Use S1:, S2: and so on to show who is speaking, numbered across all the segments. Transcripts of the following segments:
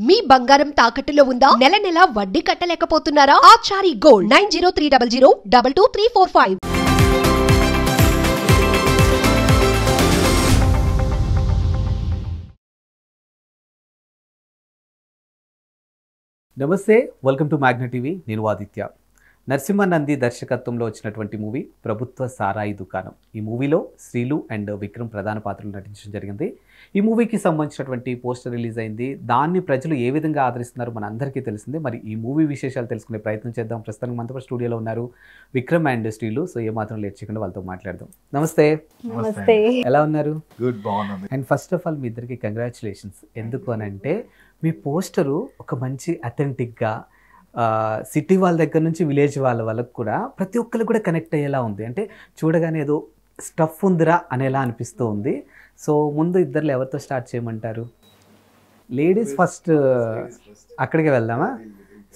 S1: మీ బంగారం తాకట్టులో ఉందా? నెల నెల వడ్డీ కట్టలేకపోతున్నారా? ఆచారి గోల్డ్ 9030022345.
S2: నమస్తే, వెల్కమ్ టు మ్యాగ్నా టీవీ. నేను ఆదిత్య. నరసింహ నంది దర్శకత్వంలో వచ్చినటువంటి మూవీ ప్రభుత్వ సారాయి దుకాణం. ఈ మూవీలో శ్రీలు అండ్ విక్రమ్ ప్రధాన పాత్రలు నటించడం జరిగింది. ఈ మూవీకి సంబంధించినటువంటి పోస్టర్ రిలీజ్ అయింది. దాన్ని ప్రజలు ఏ విధంగా ఆదరిస్తున్నారు మన అందరికీ తెలిసిందే. మరి ఈ మూవీ విశేషాలు తెలుసుకునే ప్రయత్నం చేద్దాం. ప్రస్తుతానికి మనతో స్టూడియోలో ఉన్నారు విక్రమ్ అండ్ శ్రీలు. సో ఏమాత్రం లేట్ చేయకుండా వాళ్ళతో మాట్లాడదాం. నమస్తే.
S3: నమస్తే.
S2: ఎలా ఉన్నారు?
S4: గుడ్, బాగున్నాను.
S2: అండ్ ఫస్ట్ ఆఫ్ ఆల్ మీ ఇద్దరికి కంగ్రాచులేషన్స్. ఎందుకు అని అంటే మీ పోస్టరు ఒక మంచి అథెంటిక్గా సిటీ వాళ్ళ దగ్గర నుంచి విలేజ్ వాళ్ళకు కూడా ప్రతి ఒక్కరికి కూడా కనెక్ట్ అయ్యేలా ఉంది. అంటే చూడగానే ఏదో స్టఫ్ ఉందిరా అనేలా అనిపిస్తూ ఉంది. సో ముందు ఇద్దరు ఎవరితో స్టార్ట్ చేయమంటారు? లేడీస్ ఫస్ట్, అక్కడికి వెళ్దామా?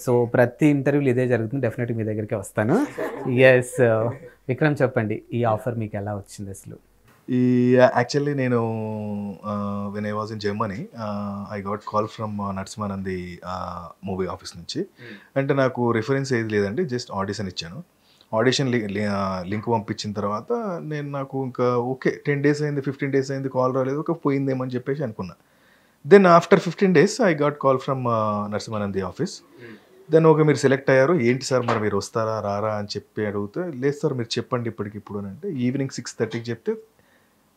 S2: సో ప్రతి ఇంటర్వ్యూలు ఇదే జరుగుతుంది. డెఫినెట్గా మీ దగ్గరికి వస్తాను. ఎస్ విక్రమ్, చెప్పండి, ఈ ఆఫర్ మీకు ఎలా వచ్చింది అసలు?
S4: యాక్చువల్లీ నేను when I was in Germany I got call from Narasimha Nandi movie office నుంచి. అంటే నాకు రిఫరెన్స్ ఏది లేదండి, జస్ట్ ఆడిషన్ ఇచ్చాను. ఆడిషన్ లింక్ పంపించిన తర్వాత నాకు ఇంకా ఓకే 10 days అయింది, 15 days అయింది, కాల్ రాలేదు, ఒక పోయిందేమని చెప్పేసి అనుకున్నా. Then after 15 days I got call from Narasimha Nandi office. Then okay, మీరు సెలెక్ట్ అయ్యారు, ఏంటి సార్ మరి మీరు వస్తారా రారా అని చెప్పి అడిగితే, లేదు సార్ మీరు చెప్పండి ఇప్పటికిప్పుడు అని అంటే, ఈవినింగ్ 6:30కి చెప్తే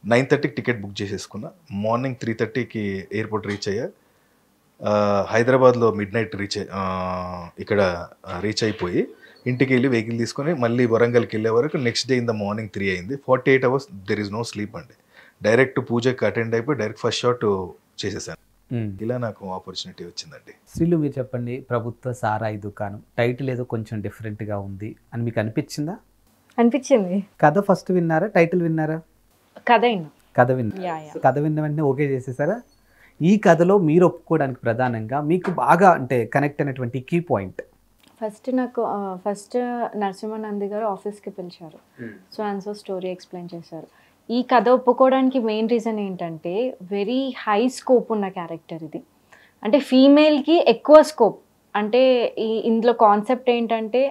S4: 9:30కి టికెట్ బుక్ చేసేసుకున్నా. మార్నింగ్ 3:30కి ఎయిర్పోర్ట్ రీచ్ అయ్యా. హైదరాబాద్లో మిడ్నైట్ ఇక్కడ రీచ్ అయిపోయి ఇంటికి వెళ్ళి వెహికల్ తీసుకొని మళ్ళీ వరంగల్కి వెళ్ళే వరకు next day in the morning 3 అయింది. 48 hours there is no sleep అండి. డైరెక్ట్ పూజకి అటెండ్ అయిపోయి డైరెక్ట్ ఫస్ట్ షాట్ చేసేసాను. ఇలా నాకు ఆపర్చునిటీ వచ్చిందండి.
S2: శ్రీలు, మీరు చెప్పండి, ప్రభుత్వ సారాయి దుకాణం టైటిల్ ఏదో కొంచెం డిఫరెంట్గా ఉంది అని మీకు అనిపించిందా?
S3: అనిపించింది.
S2: కథ ఫస్ట్ విన్నారా, టైటిల్ విన్నారా?
S3: కథ
S2: కథ విన్న వెంటనే ఓకే చేసేసారా? ఈ కథలో మీరు ఒప్పుకోవడానికి ప్రధానంగా మీకు బాగా అంటే కనెక్ట్ అయినటువంటి key point?
S3: First Narasimha Nandi గారు ఆఫీస్కి పిలిచారు. సో స్టోరీ ఎక్స్ప్లెయిన్ చేశారు. ఈ కథ ఒప్పుకోవడానికి మెయిన్ రీజన్ ఏంటంటే వెరీ హై స్కోప్ ఉన్న క్యారెక్టర్ ఇది. అంటే ఫీమేల్కి ఎక్కువ స్కోప్. అంటే ఇందులో కాన్సెప్ట్ ఏంటంటే,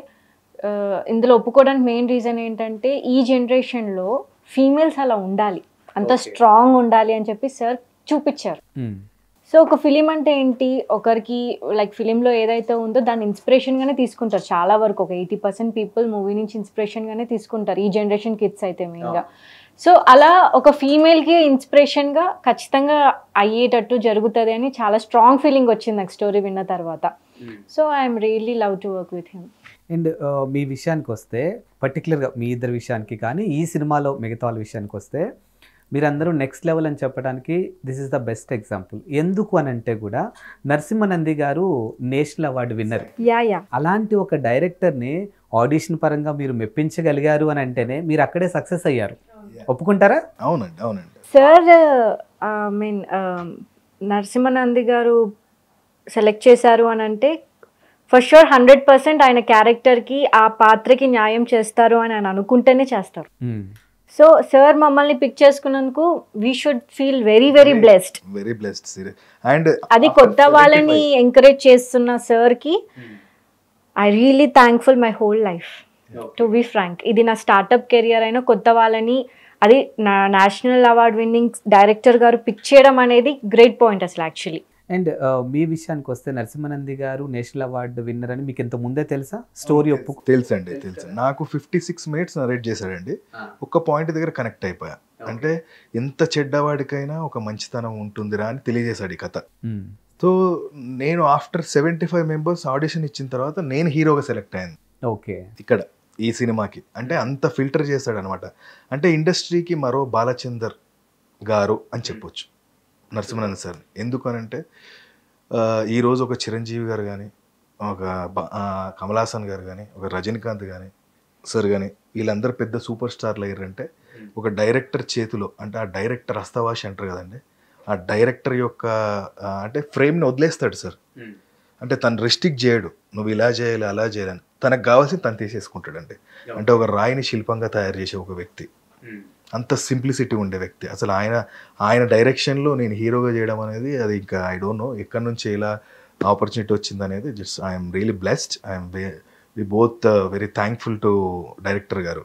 S3: ఇందులో ఒప్పుకోవడానికి మెయిన్ రీజన్ ఏంటంటే ఈ జనరేషన్లో ఫీమేల్స్ అలా ఉండాలి, అంత స్ట్రాంగ్ ఉండాలి అని చెప్పి సార్ చూపించారు. సో ఒక ఫిలిం అంటే ఏంటి, ఒకరికి లైక్ ఫిలింలో ఏదైతే ఉందో దాన్ని ఇన్స్పిరేషన్గానే తీసుకుంటారు. చాలా వరకు ఒక 80% పీపుల్ మూవీ నుంచి ఇన్స్పిరేషన్గానే తీసుకుంటారు, ఈ జనరేషన్ కిడ్స్ అయితే మెయిన్గా. సో అలా ఒక ఫీమేల్కి ఇన్స్పిరేషన్గా ఖచ్చితంగా అయ్యేటట్టు జరుగుతుంది అని చాలా స్ట్రాంగ్ ఫీలింగ్ వచ్చింది నాకు స్టోరీ విన్న తర్వాత. So I'm really love to work with him.
S2: And మీ విషయానికి వస్తే, పర్టికులర్గా మీ ఇద్దరి విషయానికి కానీ ఈ సినిమాలో మిగతా వాళ్ళ విషయానికి వస్తే, మీరందరూ నెక్స్ట్ లెవెల్ అని చెప్పడానికి this is the best example. ఎందుకు అని అంటే కూడా నరసింహ నంది గారు నేషనల్ అవార్డు విన్నర్. అలాంటి ఒక డైరెక్టర్ని ఆడిషన్ పరంగా మీరు మెప్పించగలిగారు అని అంటేనే మీరు అక్కడే సక్సెస్ అయ్యారు. ఒప్పుకుంటారా?
S4: అవునండి, అవునండి
S3: సార్. నరసింహ నంది గారు సెలెక్ట్ చేశారు అని అంటే ఫర్ షూర్ 100% ఆయన క్యారెక్టర్కి ఆ పాత్రకి న్యాయం చేస్తారు అని ఆయన అనుకుంటేనే చేస్తారు. సో సార్ మమ్మల్ని పిక్ చేసుకున్నందుకు we should feel very very blessed.
S4: And
S3: అది కొత్త వాళ్ళని ఎంకరేజ్ చేస్తున్న సార్కి I really thankful my whole life to be frank. ఇది నా స్టార్టప్ కెరియర్ అయినా కొత్త వాళ్ళని, అది నా నేషనల్ అవార్డ్ విన్నింగ్ డైరెక్టర్ గారు పిక్ చేయడం అనేది గ్రేట్ పాయింట్ అసలు యాక్చువల్లీ.
S2: అండ్ మీ విషయానికి వస్తే నరసింహనంది గారు నేషనల్ అవార్డు విన్నర్ అని మీకు ఇంత ముందే తెలుసా? స్టోరీ
S4: తెలుసండి, తెలుసు. నాకు 56 minutes నరేట్ చేశాడండి. ఒక్క పాయింట్ దగ్గర కనెక్ట్ అయిపోయా. అంటే ఎంత చెడ్డవాడికైనా ఒక మంచితనం ఉంటుందిరా అని తెలియజేశాడు ఈ కథ. సో నేను ఆఫ్టర్ 75 members ఆడిషన్ ఇచ్చిన తర్వాత నేను హీరోగా సెలెక్ట్ అయ్యాను.
S2: ఓకే,
S4: ఇక్కడ ఈ సినిమాకి. అంటే అంత ఫిల్టర్ చేశాడు అనమాట. అంటే ఇండస్ట్రీకి మరో బాలచందర్ గారు అని చెప్పొచ్చు నరసింహనంది సార్. ఎందుకనంటే ఈరోజు ఒక చిరంజీవి గారు కానీ, ఒక కమల్ హాసన్ గారు కానీ, ఒక రజనీకాంత్ కానీ సార్ కానీ, వీళ్ళందరూ పెద్ద సూపర్ స్టార్లు అయ్యారంటే ఒక డైరెక్టర్ చేతిలో, అంటే ఆ డైరెక్టర్ హస్తవాసి అంటారు కదండి, ఆ డైరెక్టర్ యొక్క అంటే ఫ్రేమ్ని వదిలేస్తాడు సార్. అంటే తను రెస్ట్రిక్ట్ చేయడు, నువ్వు ఇలా చేయాలి అలా చేయాలని. తనకు కావాల్సింది తను తీసేసుకుంటాడండి. అంటే ఒక రాయిని శిల్పంగా తయారు చేసే ఒక వ్యక్తి, అంత సింప్లిసిటీ ఉండే వ్యక్తి. అసలు ఆయన డైరెక్షన్లో నేను హీరోగా చేయడం అనేది అది ఇంకా ఐ డోంట్ నో ఎక్కడి నుంచి ఇలా ఆపర్చునిటీ వచ్చింది అనేది just I'm really blessed. We both very thankful to director గారు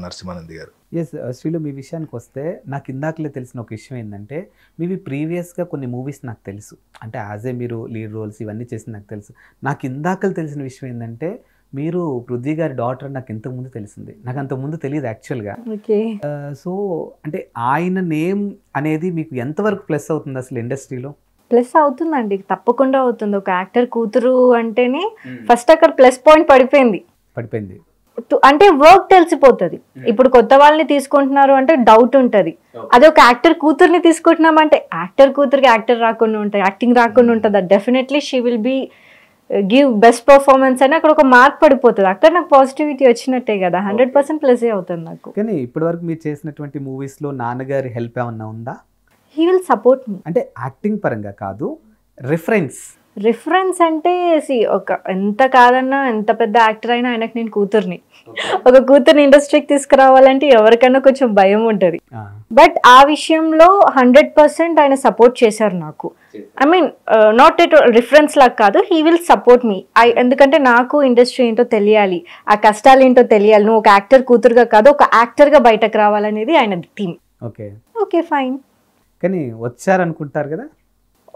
S4: నరసింహానంది గారు.
S2: ఎస్ శ్రీలు, మీ విషయానికి వస్తే నాకు ఇందాకలే తెలిసిన ఒక విషయం ఏంటంటే మీవి ప్రీవియస్గా కొన్ని మూవీస్ నాకు తెలుసు, అంటే యాజ్ ఏ మీరు లీడ్ రోల్స్ ఇవన్నీ చేసింది నాకు తెలుసు. నాకు ఇందాకలు తెలిసిన విషయం ఏంటంటే మీరు పృథ్వీ గారి డాటర్ నాకు ఇంతకుముందు తెలిసింది, నాకు అంతకుముందు తెలియదు యాక్చువల్గా. సో అంటే ఆయన నేమ్ అనేది మీకు ఎంతవరకు ప్లస్ అవుతుంది అసలు ఇండస్ట్రీలో?
S3: ప్లస్ అవుతుందండి, తప్పకుండా అవుతుంది. ఒక యాక్టర్ కూతురు అంటేనే ఫస్ట్ అక్కడ ప్లస్ పాయింట్ పడిపోయింది. అంటే వర్క్ తెలిసిపోతుంది. ఇప్పుడు కొత్త వాళ్ళని తీసుకుంటున్నారు అంటే డౌట్ ఉంటుంది. అదే ఒక యాక్టర్ కూతుర్ని తీసుకుంటున్నామంటే యాక్టర్ కూతురికి యాక్టర్ రాకుండా ఉంటుంది, యాక్టింగ్ రాకుండా ఉంటుంది. Definitely she will be give best performance అని అక్కడ ఒక మార్క్ పడిపోతుంది. అక్కడ నాకు పాజిటివిటీ వచ్చినట్టే కదా, 100% ప్లస్ అవుతుంది నాకు.
S2: కానీ ఇప్పటివరకు మీరు చేసినటువంటి మూవీస్లో నాన్నగారి హెల్ప్ ఏమన్నా ఉందా?
S3: హీ విల్ సపోర్ట్ మీ.
S2: అంటే యాక్టింగ్ పరంగా కాదు,
S3: రిఫరెన్స్ అంటే ఒక ఎంత కాదన్నా ఎంత పెద్ద యాక్టర్ అయినా ఆయనకు నేను కూతుర్ని, ఒక కూతుర్ని ఇండస్ట్రీకి తీసుకురావాలంటే ఎవరికైనా కొంచెం భయం ఉంటుంది. బట్ ఆ విషయంలో 100% ఆయన సపోర్ట్ చేశారు నాకు. I mean not at reference లాగా కాదు, హీ విల్ సపోర్ట్ మీ. ఎందుకంటే నాకు ఇండస్ట్రీ ఏంటో తెలియాలి, ఆ కష్టాలు ఏంటో తెలియాలి. నువ్వు ఒక యాక్టర్ కూతురుగా కాదు, ఒక యాక్టర్గా బయటకు రావాలనేది ఆయన థీమ్. Okay fine.
S2: కానీ వచ్చారనుకుంటారు కదా?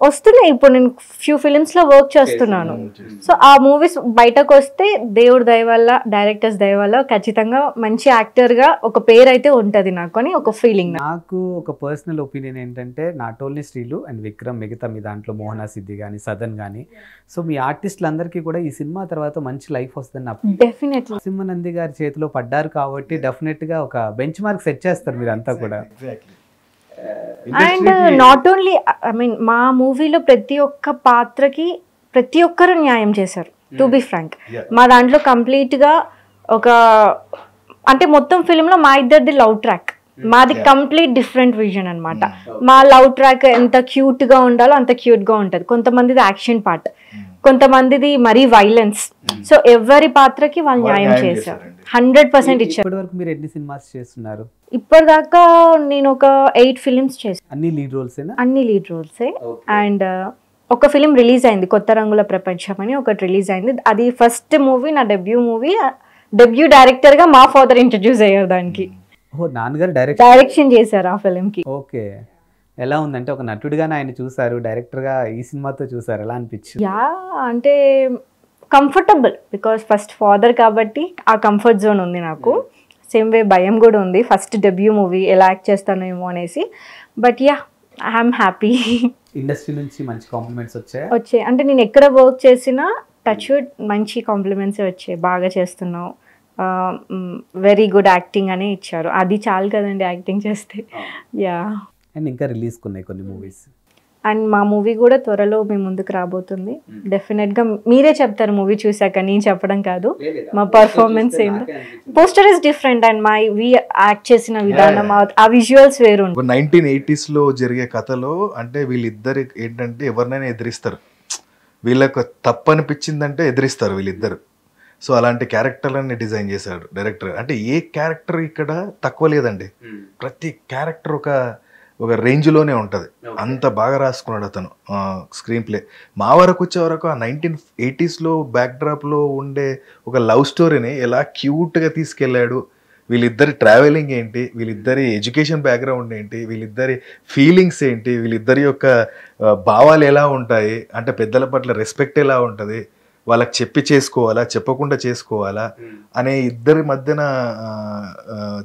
S3: వస్తున్నాయి. ఇప్పుడు నేను ఫ్యూ ఫిలిమ్స్లో వర్క్ చేస్తున్నాను. సో ఆ మూవీస్ బయటకు వస్తే దేవుడి దయ వల్ల, డైరెక్టర్స్ దయ వల్ల ఖచ్చితంగా మంచి యాక్టర్గా ఒక పేరు అయితే ఉంటుంది నాకు అని ఒక ఫీలింగ్.
S2: నాకు ఒక పర్సనల్ ఒపీనియన్ ఏంటంటే నాట్ ఓన్లీ శ్రీలు అండ్ విక్రమ్, మిగతా మీ దాంట్లో మోహనా సిద్ధి కానీ సదన్ కానీ, సో మీ ఆర్టిస్టులందరికీ కూడా ఈ సినిమా తర్వాత మంచి లైఫ్ వస్తుందని నాకు
S3: డెఫినెట్లీ.
S2: నరసింహానంది గారి చేతిలో పడ్డారు కాబట్టి డెఫినెట్గా ఒక బెంచ్ మార్క్ సెట్ చేస్తారు మీరు అంతా కూడా.
S3: And not only I mean మా మూవీలో ప్రతి ఒక్క పాత్రకి ప్రతి ఒక్కరు న్యాయం చేశారు. టు బి ఫ్రాంక్, మా దాంట్లో కంప్లీట్గా ఒక అంటే మొత్తం ఫిలింలో మా ఇద్దరిది లవ్ ట్రాక్, మాది కంప్లీట్ డిఫరెంట్ విజన్ అనమాట. మా లవ్ ట్రాక్ ఎంత క్యూట్గా ఉండాలో అంత క్యూట్గా ఉంటుంది. కొంతమందిది యాక్షన్ పార్ట్, కొంతమందిది మరీ వైలెన్స్. సో ఎవరి పాత్రకి వాళ్ళు న్యాయం చేశారు, 100% ఇచ్చారు.
S2: ఇప్పటివరకు మీరు ఎన్ని సినిమాస్ చేస్తున్నారు?
S3: ఇప్పటిదాకా నేను ఒక 8 ఫిలిమ్స్ చేశాను.
S2: అన్ని లీడ్ రోల్సే?
S3: అన్ని లీడ్ రోల్సే. అండ్ ఒక ఫిలిం రిలీజ్ అయింది, కొత్త రంగుల ప్రపంచం అని ఒకటి రిలీజ్ అయింది. అది ఫస్ట్ మూవీ, నా డెబ్యూ మూవీ. డెబ్యూ డైరెక్టర్గా మా ఫాదర్ ఇంట్రడ్యూస్ అయ్యారు దానికి.
S2: నాన్నగారు
S3: డైరెక్షన్ చేశారు ఆ ఫిలింకి.
S2: ఓకే, ఎలా ఉందంటే ఒక నటుడిగానే ఆయన చూసారు, డైరెక్టర్గా ఈ సినిమాతో చూసారు, ఎలా అనిపించింది?
S3: యా అంటే కంఫర్టబుల్, బికాస్ ఫస్ట్ ఫాదర్ కాబట్టి ఆ కంఫర్ట్ జోన్ ఉంది నాకు. సేమ్ వే భయం కూడా ఉంది, ఫస్ట్ డెబ్యూ మూవీ ఎలా యాక్ట్ చేస్తానేమో అనేసి. But yeah, I'm happy.
S2: Industry నుంచి మంచి కాంప్లిమెంట్స్
S3: వచ్చాయి. అంటే నేను ఎక్కడ వర్క్ చేసినా టచ్ వుడ్ మంచి కాంప్లిమెంట్స్ వచ్చాయి. బాగా చేస్తున్నావు, వెరీ గుడ్ యాక్టింగ్ అని ఇచ్చారు. అది చాలు కదండి యాక్టింగ్ చేస్తే. యా.
S2: అండ్ ఇంకా రిలీజ్ కొన్ని మూవీస్,
S3: అండ్ మా మూవీ కూడా త్వరలో మీ ముందుకు రాబోతుంది. డెఫినెట్గా మీరే చెప్తారు మూవీ చూసాక, నేను చెప్పడం కాదు. మా పర్ఫార్మెన్స్ ఏంటో, పోస్టర్ ఇస్ డిఫరెంట్ అండ్ మా యాక్ట్ చేసిన విధానం, ఆ విజువల్స్ వేరు.
S4: 1980s జరిగే కథలో అంటే వీళ్ళిద్దరు ఏంటంటే ఎవరినైనా ఎదిరిస్తారు, వీళ్ళకు తప్పు అనిపించిందంటే ఎదిరిస్తారు వీళ్ళిద్దరు. సో అలాంటి క్యారెక్టర్లన్నీ డిజైన్ చేశాడు డైరెక్టర్. అంటే ఏ క్యారెక్టర్ ఇక్కడ తక్కువ లేదండి, ప్రతి క్యారెక్టర్ ఒక రేంజ్లోనే ఉంటుంది. అంత బాగా రాసుకున్నాడు అతను స్క్రీన్ ప్లే. మా వరకు వచ్చే వరకు ఆ 1980s బ్యాక్డ్రాప్లో ఉండే ఒక లవ్ స్టోరీని ఎలా క్యూట్గా తీసుకెళ్ళాడు. వీళ్ళిద్దరి ట్రావెలింగ్ ఏంటి, వీళ్ళిద్దరి ఎడ్యుకేషన్ బ్యాక్గ్రౌండ్ ఏంటి, వీళ్ళిద్దరి ఫీలింగ్స్ ఏంటి, వీళ్ళిద్దరి యొక్క భావాలు ఎలా ఉంటాయి, అంటే పెద్దల పట్ల రెస్పెక్ట్ ఎలా ఉంటుంది, వాళ్ళకి చెప్పి చేసుకోవాలా చెప్పకుండా చేసుకోవాలా అనే ఇద్దరి మధ్యన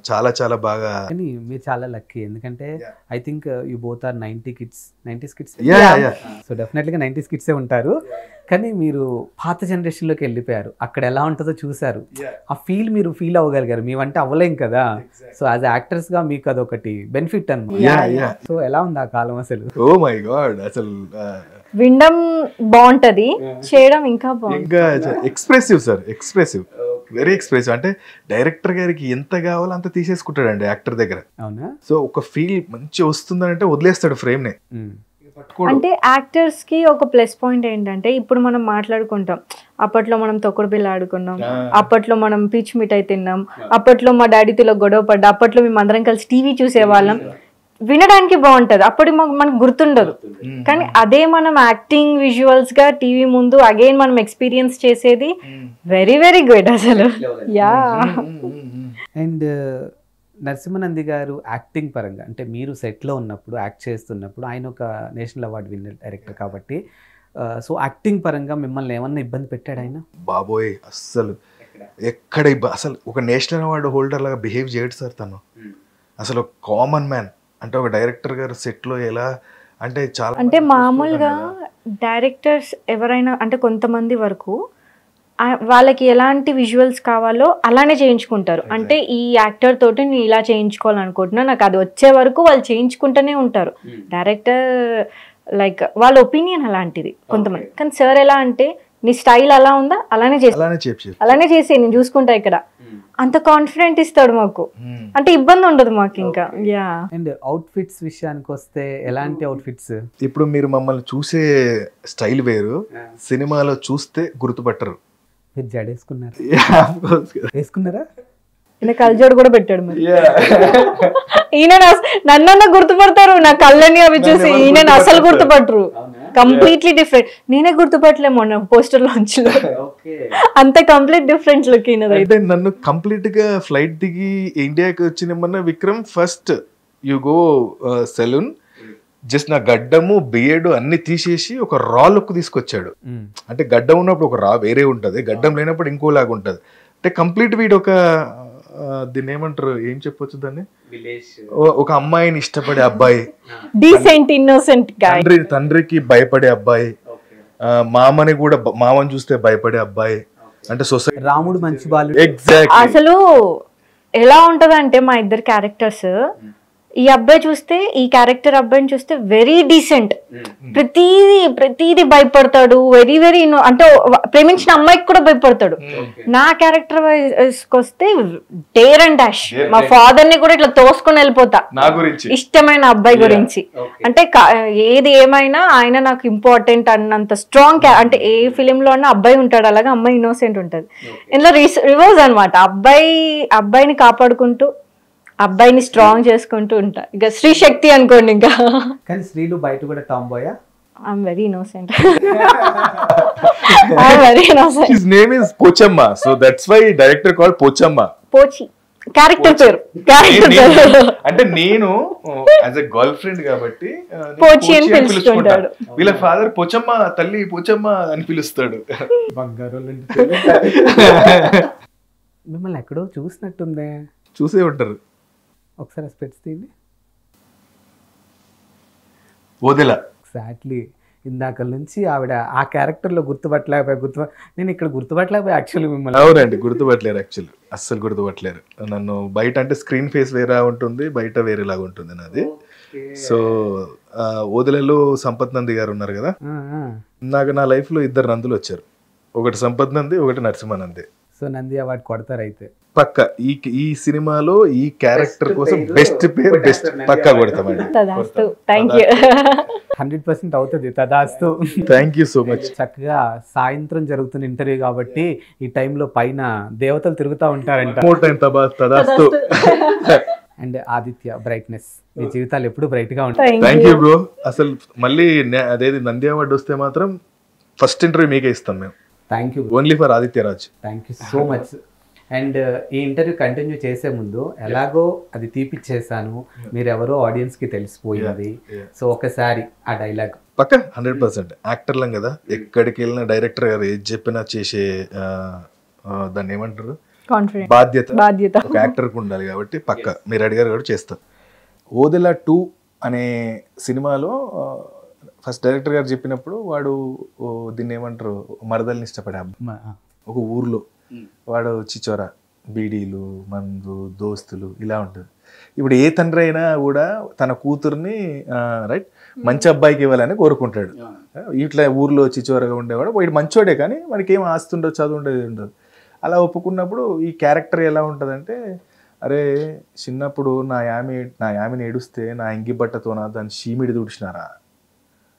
S4: చాలా చాలా బాగా.
S2: కానీ మీరు చాలా లక్కీ, ఎందుకంటే I think you both are 90s kids. So డెఫినెట్లీగా 90s కిడ్సే ఉంటారు. కానీ మీరు పాత జనరేషన్లోకి వెళ్ళిపోయారు, అక్కడ ఎలా ఉంటుందో చూసారు, ఆ మీరు ఫీల్ అవ్వగలిగారు. మేమంటే అవ్వలేం కదా. సో యాజ్ యాక్టర్స్గా మీకు అదొకటి బెనిఫిట్ అన్నమాట. సో ఎలా ఉంది ఆ కాలం అసలు?
S4: ఓ మై గాడ్, అసలు
S3: వినడం బాగుంటది, చేయడం ఇంకా బాగుంటుంది.
S4: Expressive sir, expressive, very expressive. అంటే డైరెక్టర్ గారికి ఎంత కావాలో అంత తీసేసుకుంటాడండి యాక్టర్ దగ్గర.
S2: అవునా?
S4: సో ఒక ఫీల్ మంచి వస్తుందంటే వదిలేస్తాడు ఫ్రేమ్ ని.
S3: అంటే యాక్టర్స్ కి ఒక ప్లస్ పాయింట్ ఏంటంటే, ఇప్పుడు మనం మాట్లాడుకుంటాం, అప్పట్లో మనం తొక్కుడు బిల్ల ఆడుకున్నాం, అప్పట్లో మనం పీచ్ మిఠాయి తిన్నాం, అప్పట్లో మా డాడీతో గొడవ పడ్డా, అప్పట్లో మేము అందరం కలిసి టీవీ చూసేవాళ్ళం. వినడానికి బాగుంటది, అప్పుడు మనకు గుర్తుండదు. కానీ అదే మనం యాక్టింగ్ విజువల్స్ గా టీవీ ముందు అగైన్ మనం ఎక్స్పీరియన్స్ చేసేది వెరీ వెరీ గుడ్ అసలు. యా.
S2: అండ్ నరసింహనంది గారు యాక్టింగ్ పరంగా అంటే మీరు సెట్లో ఉన్నప్పుడు యాక్ట్ చేస్తున్నప్పుడు ఆయన ఒక నేషనల్ అవార్డు విన్నర్ డైరెక్టర్ కాబట్టి సో యాక్టింగ్ పరంగా మిమ్మల్ని ఏమన్నా ఇబ్బంది పెట్టాడు ఆయన?
S4: బాబోయ్ అస్సలు ఎక్కడ అసలు ఒక నేషనల్ అవార్డు హోల్డర్ లాగా బిహేవ్ చేయడు సార్ తను. అసలు కామన్ మ్యాన్ అంటే ఒక డైరెక్టర్ గారు సెట్లో ఎలా అంటే చాలా
S3: అంటే మామూలుగా డైరెక్టర్స్ ఎవరైనా అంటే కొంతమంది వరకు వాళ్ళకి ఎలాంటి విజువల్స్ కావాలో అలానే చేయించుకుంటారు. అంటే ఈ యాక్టర్ తోటి నేను ఇలా చేయించుకోవాలనుకుంటున్నా, నాకు అది వచ్చే వరకు వాళ్ళు చేయించుకుంటూనే ఉంటారు. డైరెక్టర్ లైక్ వాళ్ళ ఒపీనియన్ అలాంటిది కొంతమంది. కానీ సార్ ఎలా అంటే నీ స్టైల్ అలా ఉందా అలానే చేసి నేను చూసుకుంటా ఇక్కడ, అంత కాన్ఫిడెంట్ ఇస్తాడు మాకు. అంటే ఇబ్బంది ఉండదు మాకు ఇంకా. యా.
S2: అండ్ అవుట్ఫిట్స్ విషయానికి వస్తే ఎలాంటి అవుట్ఫిట్స్?
S4: ఇప్పుడు మీరు మమ్మల్ని చూసే స్టైల్ వేరు, సినిమాలో చూస్తే గుర్తుపట్టరు.
S2: మీరు జడేసుకున్నారు? వేసుకున్నారా?
S3: ఈయన కళ్ళజోడు కూడా పెట్టాడు. మరి ఈయన నన్ను గుర్తుపడతారు, నా కళ్ళని అవి చూసి. ఈయన అసలు గుర్తుపట్టరు, కంప్లీట్లీ డిఫరెంట్. నేనే గుర్తుపట్టలేము మొన్న పోస్టర్ లాంచ్ లో, అంత కంప్లీట్ డిఫరెంట్ లుక్ ఈయనది.
S4: అయితే నన్ను కంప్లీట్ గా ఫ్లైట్ దిగి ఇండియాకి వచ్చిన Vikram first you go salon, just నా గడ్డము బియర్డ్ అన్ని తీసేసి ఒక రా లుక్ తీసుకొచ్చాడు. అంటే గడ్డం ఉన్నప్పుడు ఒక రా వేరే ఉంటది, గడ్డం లేనప్పుడు ఇంకోలాగా ఉంటది. అంటే కంప్లీట్ వీడు ఒక దీన్ని ఏమంటారు, ఏం చెప్పొచ్చు దాన్ని, ఒక అమ్మాయిని ఇష్టపడే అబ్బాయి,
S3: డీసెంట్ ఇన్నోసెంట్
S4: తండ్రికి భయపడే అబ్బాయి, మామని కూడా మామని చూస్తే భయపడే అబ్బాయి. అంటే సొసైటీ
S2: రాముడు మంచి బాలు.
S4: ఎగ్జాక్ట్.
S3: అసలు ఎలా ఉంటదంటే మా ఇద్దరు క్యారెక్టర్స్, ఈ అబ్బాయి చూస్తే ఈ క్యారెక్టర్ అబ్బాయిని చూస్తే వెరీ డీసెంట్, ప్రతిదీ భయపడతాడు, వెరీ వెరీ అంటే ప్రేమించిన అమ్మాయికి కూడా భయపడతాడు. నా క్యారెక్టర్ వైజ్ వస్తే డేర్ అండ్ డాష్, మా ఫాదర్ ని కూడా ఇట్లా తోసుకొని వెళ్ళిపోతా
S4: నా గురించి,
S3: ఇష్టమైన అబ్బాయి గురించి. అంటే ఏది ఏమైనా ఆయన నాకు ఇంపార్టెంట్ అన్నంత స్ట్రాంగ్. అంటే ఏ ఫిలిం లో అన్నా అబ్బాయి ఉంటాడు, అలాగే అమ్మాయి ఇన్నోసెంట్ ఉంటది. ఇందులో రివర్స్ అనమాట, అబ్బాయిని కాపాడుకుంటూ అబ్బాయిని స్ట్రాంగ్ చేసుకుంటూ ఉంటా. ఇక శ్రీ శక్తి అనుకోండి. ఇంకా
S2: కానీ స్త్రీలు బయట కూడా టాంబాయా?
S3: I'm very innocent. I'm very innocent.
S4: His name is Pochamma, so that's why director called Pochamma.
S3: Pochi character పేరు.
S4: అంటే నేను యాజ్ ఎ గర్ల్ ఫ్రెండ్ కాబట్టి
S3: పోచి అని పిలుస్తుంటాడు.
S4: వీళ్ళ ఫాదర్ పోచమ్మ, తల్లి పోచమ్మ అని పిలుస్తాడు.
S2: మిమ్మల్ని ఎక్కడో చూసినట్టుందే.
S4: చూసే ఉంటారు.
S2: ఒకసారి స్పెట్స్ తీయండి.
S4: వదిలా
S2: ఎగ్జాక్ట్లీ. ఇందాక నుంచి ఆవిడ ఆ క్యారెక్టర్లో నేను ఇక్కడ గుర్తుపట్టలేకపోయి యాక్చువల్లీ మిమ్మల్ని.
S4: అవునండి, గుర్తుపట్టలేరు యాక్చువల్లీ, అస్సలు గుర్తుపట్టలేరు నన్ను. బయట అంటే స్క్రీన్ ఫేస్ వేరే ఉంటుంది, బయట వేరేలాగా ఉంటుంది నాది. సో ఓదెలలో సంపత్ నంది గారు ఉన్నారు కదా, నాకు నా లైఫ్లో ఇద్దరు నందులు వచ్చారు. ఒకటి సంపత్ నంది, ఒకటి నరసింహానంది.
S2: సో నంది అవార్డు కొడతారు అయితే
S4: పక్క. ఈ సినిమాలో ఈ క్యారెక్టర్ కోసం బెస్ట్ పేరు బెస్ట్ పక్కా కొడతామండి.
S2: 100% అవుతుంది. తదాస్తు.
S4: Thank you so much.
S2: చక్కగా సాయంత్రం జరుగుతున్న ఇంటర్వ్యూ కాబట్టి ఈ టైంలో పైన దేవతలు తిరుగుతూ ఉంటారంట.
S4: తదాస్తు.
S2: అండ్ ఆదిత్య బ్రైట్నెస్, మీ జీవితాలు ఎప్పుడు బ్రైట్ గా ఉంటాయి.
S4: Thank you bro. అసలు మళ్ళీ అదేది నంది అవార్డు వస్తే మాత్రం ఫస్ట్ ఇంటర్వ్యూ మీకే ఇస్తాం మేము.
S2: Thank you.
S4: Only for Adityaraj.
S2: Thank you so much. And ఈ ఇంటర్వ్యూ కంటిన్యూ చేసే ముందు ఎలాగో అది తీపిచ్చేసాను, మీరెవరో ఆడియన్స్కి తెలిసిపోయింది. సో ఒకసారి ఆ డైలాగ్
S4: పక్క 100%. యాక్టర్లం కదా, ఎక్కడికి వెళ్ళిన డైరెక్టర్ గారు ఏది చెప్పినా చేసే దాన్ని ఏమంటారు, బాధ్యత ఒక యాక్టర్కి ఉండాలి కాబట్టి పక్క మీరు అడిగారు కూడా చేస్తారు. ఓదెలా 2 అనే సినిమాలో ఫస్ట్ డైరెక్టర్ గారు చెప్పినప్పుడు వాడు దీన్ని ఏమంటారు, మరదల్ని ఇష్టపడే అబ్బాయి ఒక ఊర్లో, వాడు చిచోరా, బీడీలు, మందు, దోస్తులు ఇలా ఉంటుంది. ఇప్పుడు ఏ తండ్రి అయినా కూడా తన కూతుర్ని రైట్ మంచి అబ్బాయికి ఇవ్వాలని కోరుకుంటాడు. ఇట్లా ఊర్లో చిచోరగా ఉండేవాడు, వాడు మంచోడే కానీ వాడికి ఏం ఆస్తి ఉండదు, చదువు ఉండదు ఉండదు. అలా ఒప్పుకున్నప్పుడు ఈ క్యారెక్టర్ ఎలా ఉంటుందంటే, అరే చిన్నప్పుడు నా యామిని ఏడుస్తే నా ఇంగి బట్టతోన దాన్ని షీమిడి తుడిచినారా,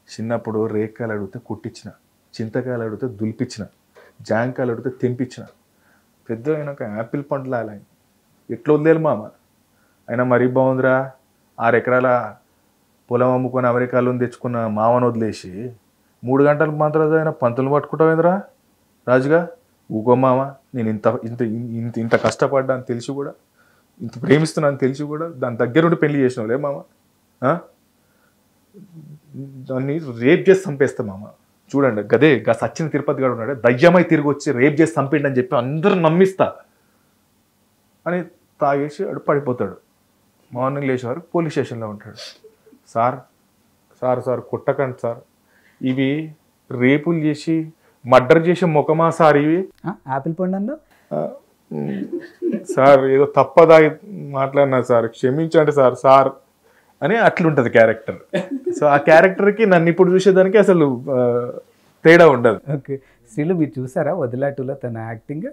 S4: చిన్నప్పుడు రేకాయలు అడిగితే కుట్టించిన, చింతకాయలు అడిగితే దులిపించిన, జాంకాయలు అడిగితే తెంపించిన, పెద్ద అయినాక యాపిల్ పండ్లు అలా ఎట్లా వదిలేరు మామ, అయినా మరీ బాగుందిరా 6 ఎకరాల పొలం అమ్ముకొని అమెరికాలో తెచ్చుకున్న మామను వదిలేసి 3 గంటలకు మాత్రం ఆయన పంతులు పట్టుకుంటావేంద్రా రాజుగా? ఊకో మామ, నేను ఇంత ఇంత ఇంత ఇంత కష్టపడ్డాను తెలిసి కూడా, ఇంత ప్రేమిస్తున్నాను తెలిసి కూడా దాని దగ్గరుండి పెళ్లి చేసినావులే మామ. దాన్ని రేప్ చేసి చంపేస్తా మామ. చూడండి గదే సచిన తిరుపతి గారు ఉన్నాడు, దయ్యమై తిరిగి వచ్చి రేప్ చేసి చంపేయండి అని చెప్పి అందరూ నమ్మిస్తా అని తాగేసి అడు పడిపోతాడు. మార్నింగ్ లేచేవారు పోలీస్ స్టేషన్లో ఉంటాడు. సార్ సార్ సార్ కొట్టకండి సార్, ఇవి రేపులు చేసి మర్డర్ చేసే ముఖమా సార్ ఇవి?
S2: యాపిల్ పండు అన్న
S4: సార్ ఏదో తప్పదా మాట్లాడినా సార్, క్షమించండి సార్ సార్ అని అట్లుంటది క్యారెక్టర్. సో ఆ క్యారెక్టర్కి నన్ను ఇప్పుడు చూసేదానికి అసలు తేడా ఉండదు.
S2: ఓకే, శ్రీలు మీరు చూసారా వదిలా 2లో తన యాక్టింగ్?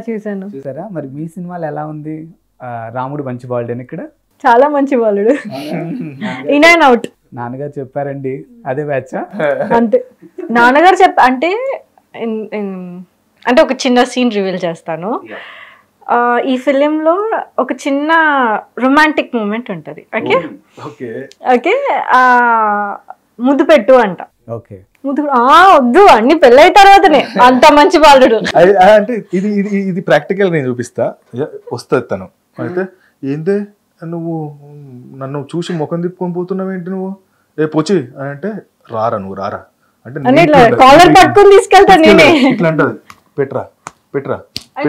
S3: చూసాను.
S2: చూసారా? మరి మీ సినిమాలో ఎలా ఉంది? రాముడు మంచి బాల్డేని ఇక్కడ
S3: చాలా మంచి బాలుడు, ఇన్ అండ్ అవుట్.
S2: నాన్నగారు చెప్పారండి అదే బ్యాచా?
S3: అంతే, నాన్నగారు అంటే అంటే ఒక చిన్న సీన్ రివీల్ చేస్తాను. ఈ ఫిలింలో ఒక చిన్న రొమాంటిక్ మూమెంట్ ఉంటుంది. ఓకే
S4: ఓకే
S3: ఓకే, ముద్దు పెట్టు అంట.
S2: ఓకే,
S3: ముద్దు వద్దు, అన్ని పెళ్ళైన తర్వాతనే. అంత మంచి బాలుడు.
S4: అంటే ఇది ఇది ఇది ప్రాక్టికల్ నేను చూపిస్తా, వస్తుంది తను. అయితే ఏందే నువ్వు నన్ను చూసి ముఖం తిప్పుకొని పోతున్నావు ఏంటి నువ్వు, ఏ పోచి అని అంటే రారా నువ్వు రారా అంటే
S3: కాలర్ పట్టుకొని తీసుకెళ్తాను నేనే.
S4: ఇట్లా అంటది, పెట్రా పెట్రా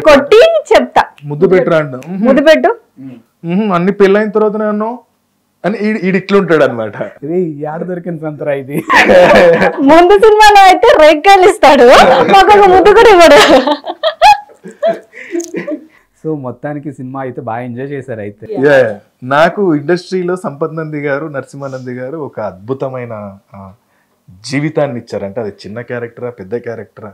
S3: కొట్టి చెప్తా,
S4: ముద్దు పెట్రా అంట.
S3: ముద్దు పెట్టు,
S4: అన్ని పెళ్ళైన తర్వాత అన్నావు అని ఈడు ఇట్లుంటాడు అనమాట.
S2: ఇది యాడ దొరికిన సంతరా ఇది.
S3: ముందు సినిమాలో అయితే రేగ్గాలు ఇస్తాడు, మాకు ముద్దు కూడా ఇవ్వడు.
S2: సో మొత్తానికి సినిమా అయితే బాగా ఎంజాయ్ చేశారు అయితే.
S4: నాకు ఇండస్ట్రీలో సంపత్ నంది గారు, నరసింహానంది గారు ఒక అద్భుతమైన జీవితాన్ని ఇచ్చారు. అంటే అది చిన్న క్యారెక్టరా పెద్ద క్యారెక్టరా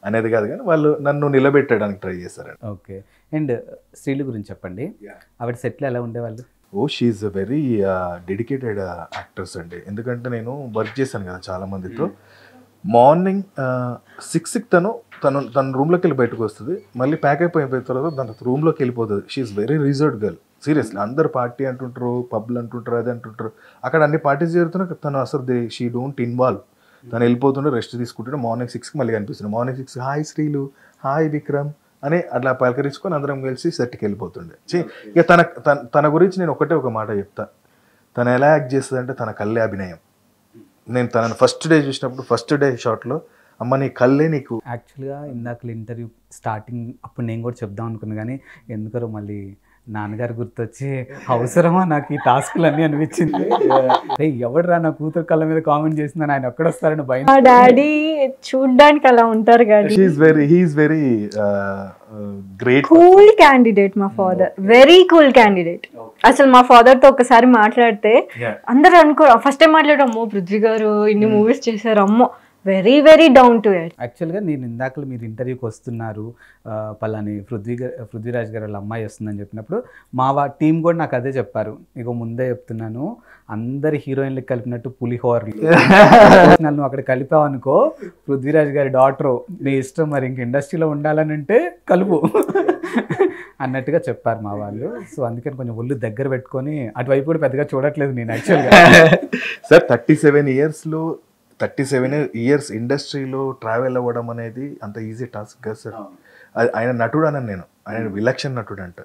S4: అనేది కాదు, కానీ వాళ్ళు నన్ను నిలబెట్టడానికి ట్రై చేశారు.
S2: ఓకే, అండ్ శ్రీలు గురించి చెప్పండి. ఆవిడ సెట్లో ఎలా ఉండేవాళ్ళు?
S4: She's a very dedicated actors అండి. ఎందుకంటే నేను వర్క్ చేశాను కదా చాలా మందితో. మార్నింగ్ 6కి తన రూమ్లోకి వెళ్ళి బయటకు వస్తుంది, మళ్ళీ ప్యాక్ అయిపోయిన తర్వాత తన రూమ్లోకి వెళ్ళిపోతుంది. She's very reserved girl. Seriously అందరు పార్టీ అంటుంటారు, పబ్లు అంటుంటారు, అది అంటుంటారు. అక్కడ అన్ని పార్టీస్ జరుగుతున్నా తను అసలు షీ డోంట్ ఇన్వాల్వ్. తను వెళ్ళిపోతుండే, రెస్ట్ తీసుకుంటుంటే మార్నింగ్ 6కి మళ్ళీ కనిపిస్తుంది. మార్నింగ్ 6 హాయ్ శ్రీలు, హాయ్ విక్రమ్ అని అట్లా పలకరించుకొని అందరం కలిసి సెట్కి వెళ్ళిపోతుండే. ఇక తన గురించి నేను ఒక మాట చెప్తా. తను ఎలా యాక్ట్ చేస్తుంది అంటే తన కళ్ళే అభినయం. నేను తనను ఫస్ట్ డే చూసినప్పుడు ఫస్ట్ డే షాట్లో అమ్మ నీ కళ్ళే నీకు.
S2: యాక్చువల్గా ఇందాక ఇంటర్వ్యూ స్టార్టింగ్ అప్పుడు నేను కూడా చెప్దాం అనుకున్నా, కానీ ఎందుకో మళ్ళీ నాన్నగారు గుర్తొచ్చి అవసరమా నాకు ఈ టాస్క్లు అన్నీ అనిపించింది. ఎవడరా నా కూతురు కళ్ళ మీద కామెంట్ చేసిందని ఆయన ఎక్కడొస్తారని భయం.
S3: మా డాడీ చూడ్డానికి అలా ఉంటారు కానీ
S4: he's very great
S3: cool candidate. మా ఫాదర్ వెరీ కూల్ క్యాండిడేట్. అసలు మా ఫాదర్ తో ఒకసారి మాట్లాడితే అందరు అనుకో, ఫస్ట్ టైం మాట్లాడారు, అమ్మో పృథ్వీ గారు ఇన్ని మూవీస్ చేశారు, అమ్మో very very down to earth.
S2: యాక్చువల్గా నేను ఇందాక మీరు ఇంటర్వ్యూకి వస్తున్నారు, పలాని పృథ్వీరాజ్ గారు వాళ్ళ అమ్మాయి వస్తుందని చెప్పినప్పుడు మా టీం కూడా నాకు అదే చెప్పారు. ఇక ముందే చెప్తున్నాను, అందరి హీరోయిన్లకు కలిపినట్టు పులిహోరలు నువ్వు అక్కడ కలిపావు అనుకో, పృథ్వీరాజ్ గారి డాటరు నీ ఇష్టం, మరి ఇంక ఇండస్ట్రీలో ఉండాలని అంటే కలుపు అన్నట్టుగా చెప్పారు మా వాళ్ళు. సో అందుకని కొంచెం ఒళ్ళు దగ్గర పెట్టుకొని అటువైపు కూడా పెద్దగా చూడట్లేదు నేను యాక్చువల్గా.
S4: సార్ 37 ఇయర్స్ ఇండస్ట్రీలో ట్రావెల్ అవ్వడం అనేది అంత ఈజీ టాస్క్ కదా సార్. ఆయన నటుడు అని నేను, ఆయన విలక్షణ నటుడు అంట.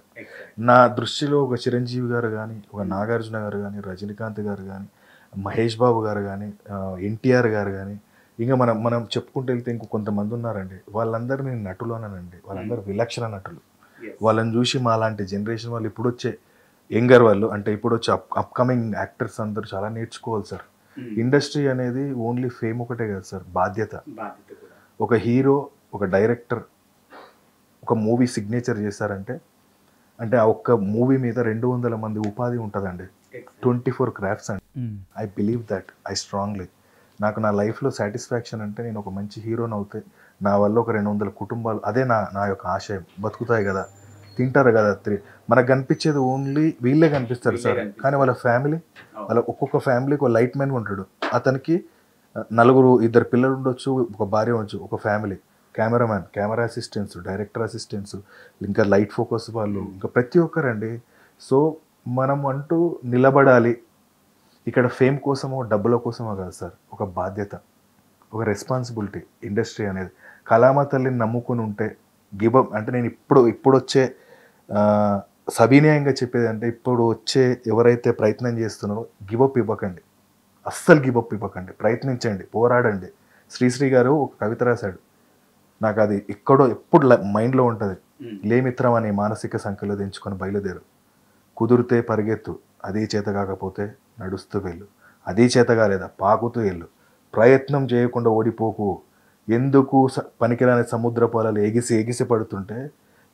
S4: నా దృష్టిలో ఒక చిరంజీవి గారు కానీ, ఒక నాగార్జున గారు కానీ, రజనీకాంత్ గారు కానీ, మహేష్ బాబు గారు కానీ, ఎన్టీఆర్ గారు కానీ, ఇంకా మనం చెప్పుకుంటూ వెళ్తే ఇంకో కొంతమంది ఉన్నారండి. వాళ్ళందరూ నేను నటులు అనండి, వాళ్ళందరూ విలక్షణ నటులు. వాళ్ళని చూసి మా లాంటి జనరేషన్ వాళ్ళు, ఇప్పుడు వచ్చే యంగర్ వాళ్ళు, అంటే ఇప్పుడు వచ్చే అప్కమింగ్ యాక్టర్స్ అందరూ చాలా నేర్చుకోవాలి సార్. ఇండస్ట్రీ అనేది ఓన్లీ ఫేమ్ ఒకటే కాదు సార్, బాధ్యత. ఒక హీరో, ఒక డైరెక్టర్ ఒక మూవీ సిగ్నేచర్ చేశారంటే అంటే ఆ ఒక్క మూవీ మీద 200 మంది ఉపాధి ఉంటుందండి. 24 క్రాఫ్ట్స్ అండి. I believe that, I strongly. నాకు నా లైఫ్లో సాటిస్ఫాక్షన్ అంటే నేను ఒక మంచి హీరోని అవుతే నా వల్ల ఒక 200 కుటుంబాలు, అదే నా యొక్క ఆశయం, బతుకుతాయి కదా, తింటారు కదా. మనకు కనిపించేది ఓన్లీ వీళ్ళే కనిపిస్తారు సార్, కానీ వాళ్ళ ఫ్యామిలీ, వాళ్ళ ఒక్కొక్క ఫ్యామిలీకి ఒక లైట్ మ్యాన్ ఉంటాడు, అతనికి 2 పిల్లలు ఉండొచ్చు, ఒక భార్య ఉండొచ్చు, ఒక family, cameraman, camera assistants, director assistants, ఇంకా లైట్ ఫోకస్ వాళ్ళు, ఇంకా ప్రతి ఒక్కరండి. సో మనం అంటూ నిలబడాలి. ఇక్కడ ఫేమ్ కోసమో డబ్బుల కోసమో కాదు సార్, ఒక బాధ్యత, ఒక రెస్పాన్సిబిలిటీ. ఇండస్ట్రీ అనేది కళామ తల్లిని నమ్ముకుని ఉంటే గివప్ అంటే నేను ఇప్పుడు వచ్చే సవినయంగా చెప్పేది అంటే ఇప్పుడు వచ్చే ఎవరైతే ప్రయత్నం చేస్తున్నారో గివప్ ఇవ్వకండి, అస్సలు గివప్ ఇవ్వకండి, ప్రయత్నించండి, పోరాడండి. శ్రీశ్రీ గారు ఒక కవిత రాశాడు, నాకు అది ఎక్కడో ఎప్పుడు మైండ్లో ఉంటుంది. లేమిత్రం అనే మానసిక సంఖ్యలో దించుకొని బయలుదేరు, కుదిరితే పరిగెత్తు, అదే చేత కాకపోతే నడుస్తూ వెళ్ళు, అదే చేత కాలేదా పాకుతూ వెళ్ళు, ప్రయత్నం చేయకుండా ఓడిపోకు, ఎందుకు పనికిరాని సముద్ర పొలాలు ఎగిసి పడుతుంటే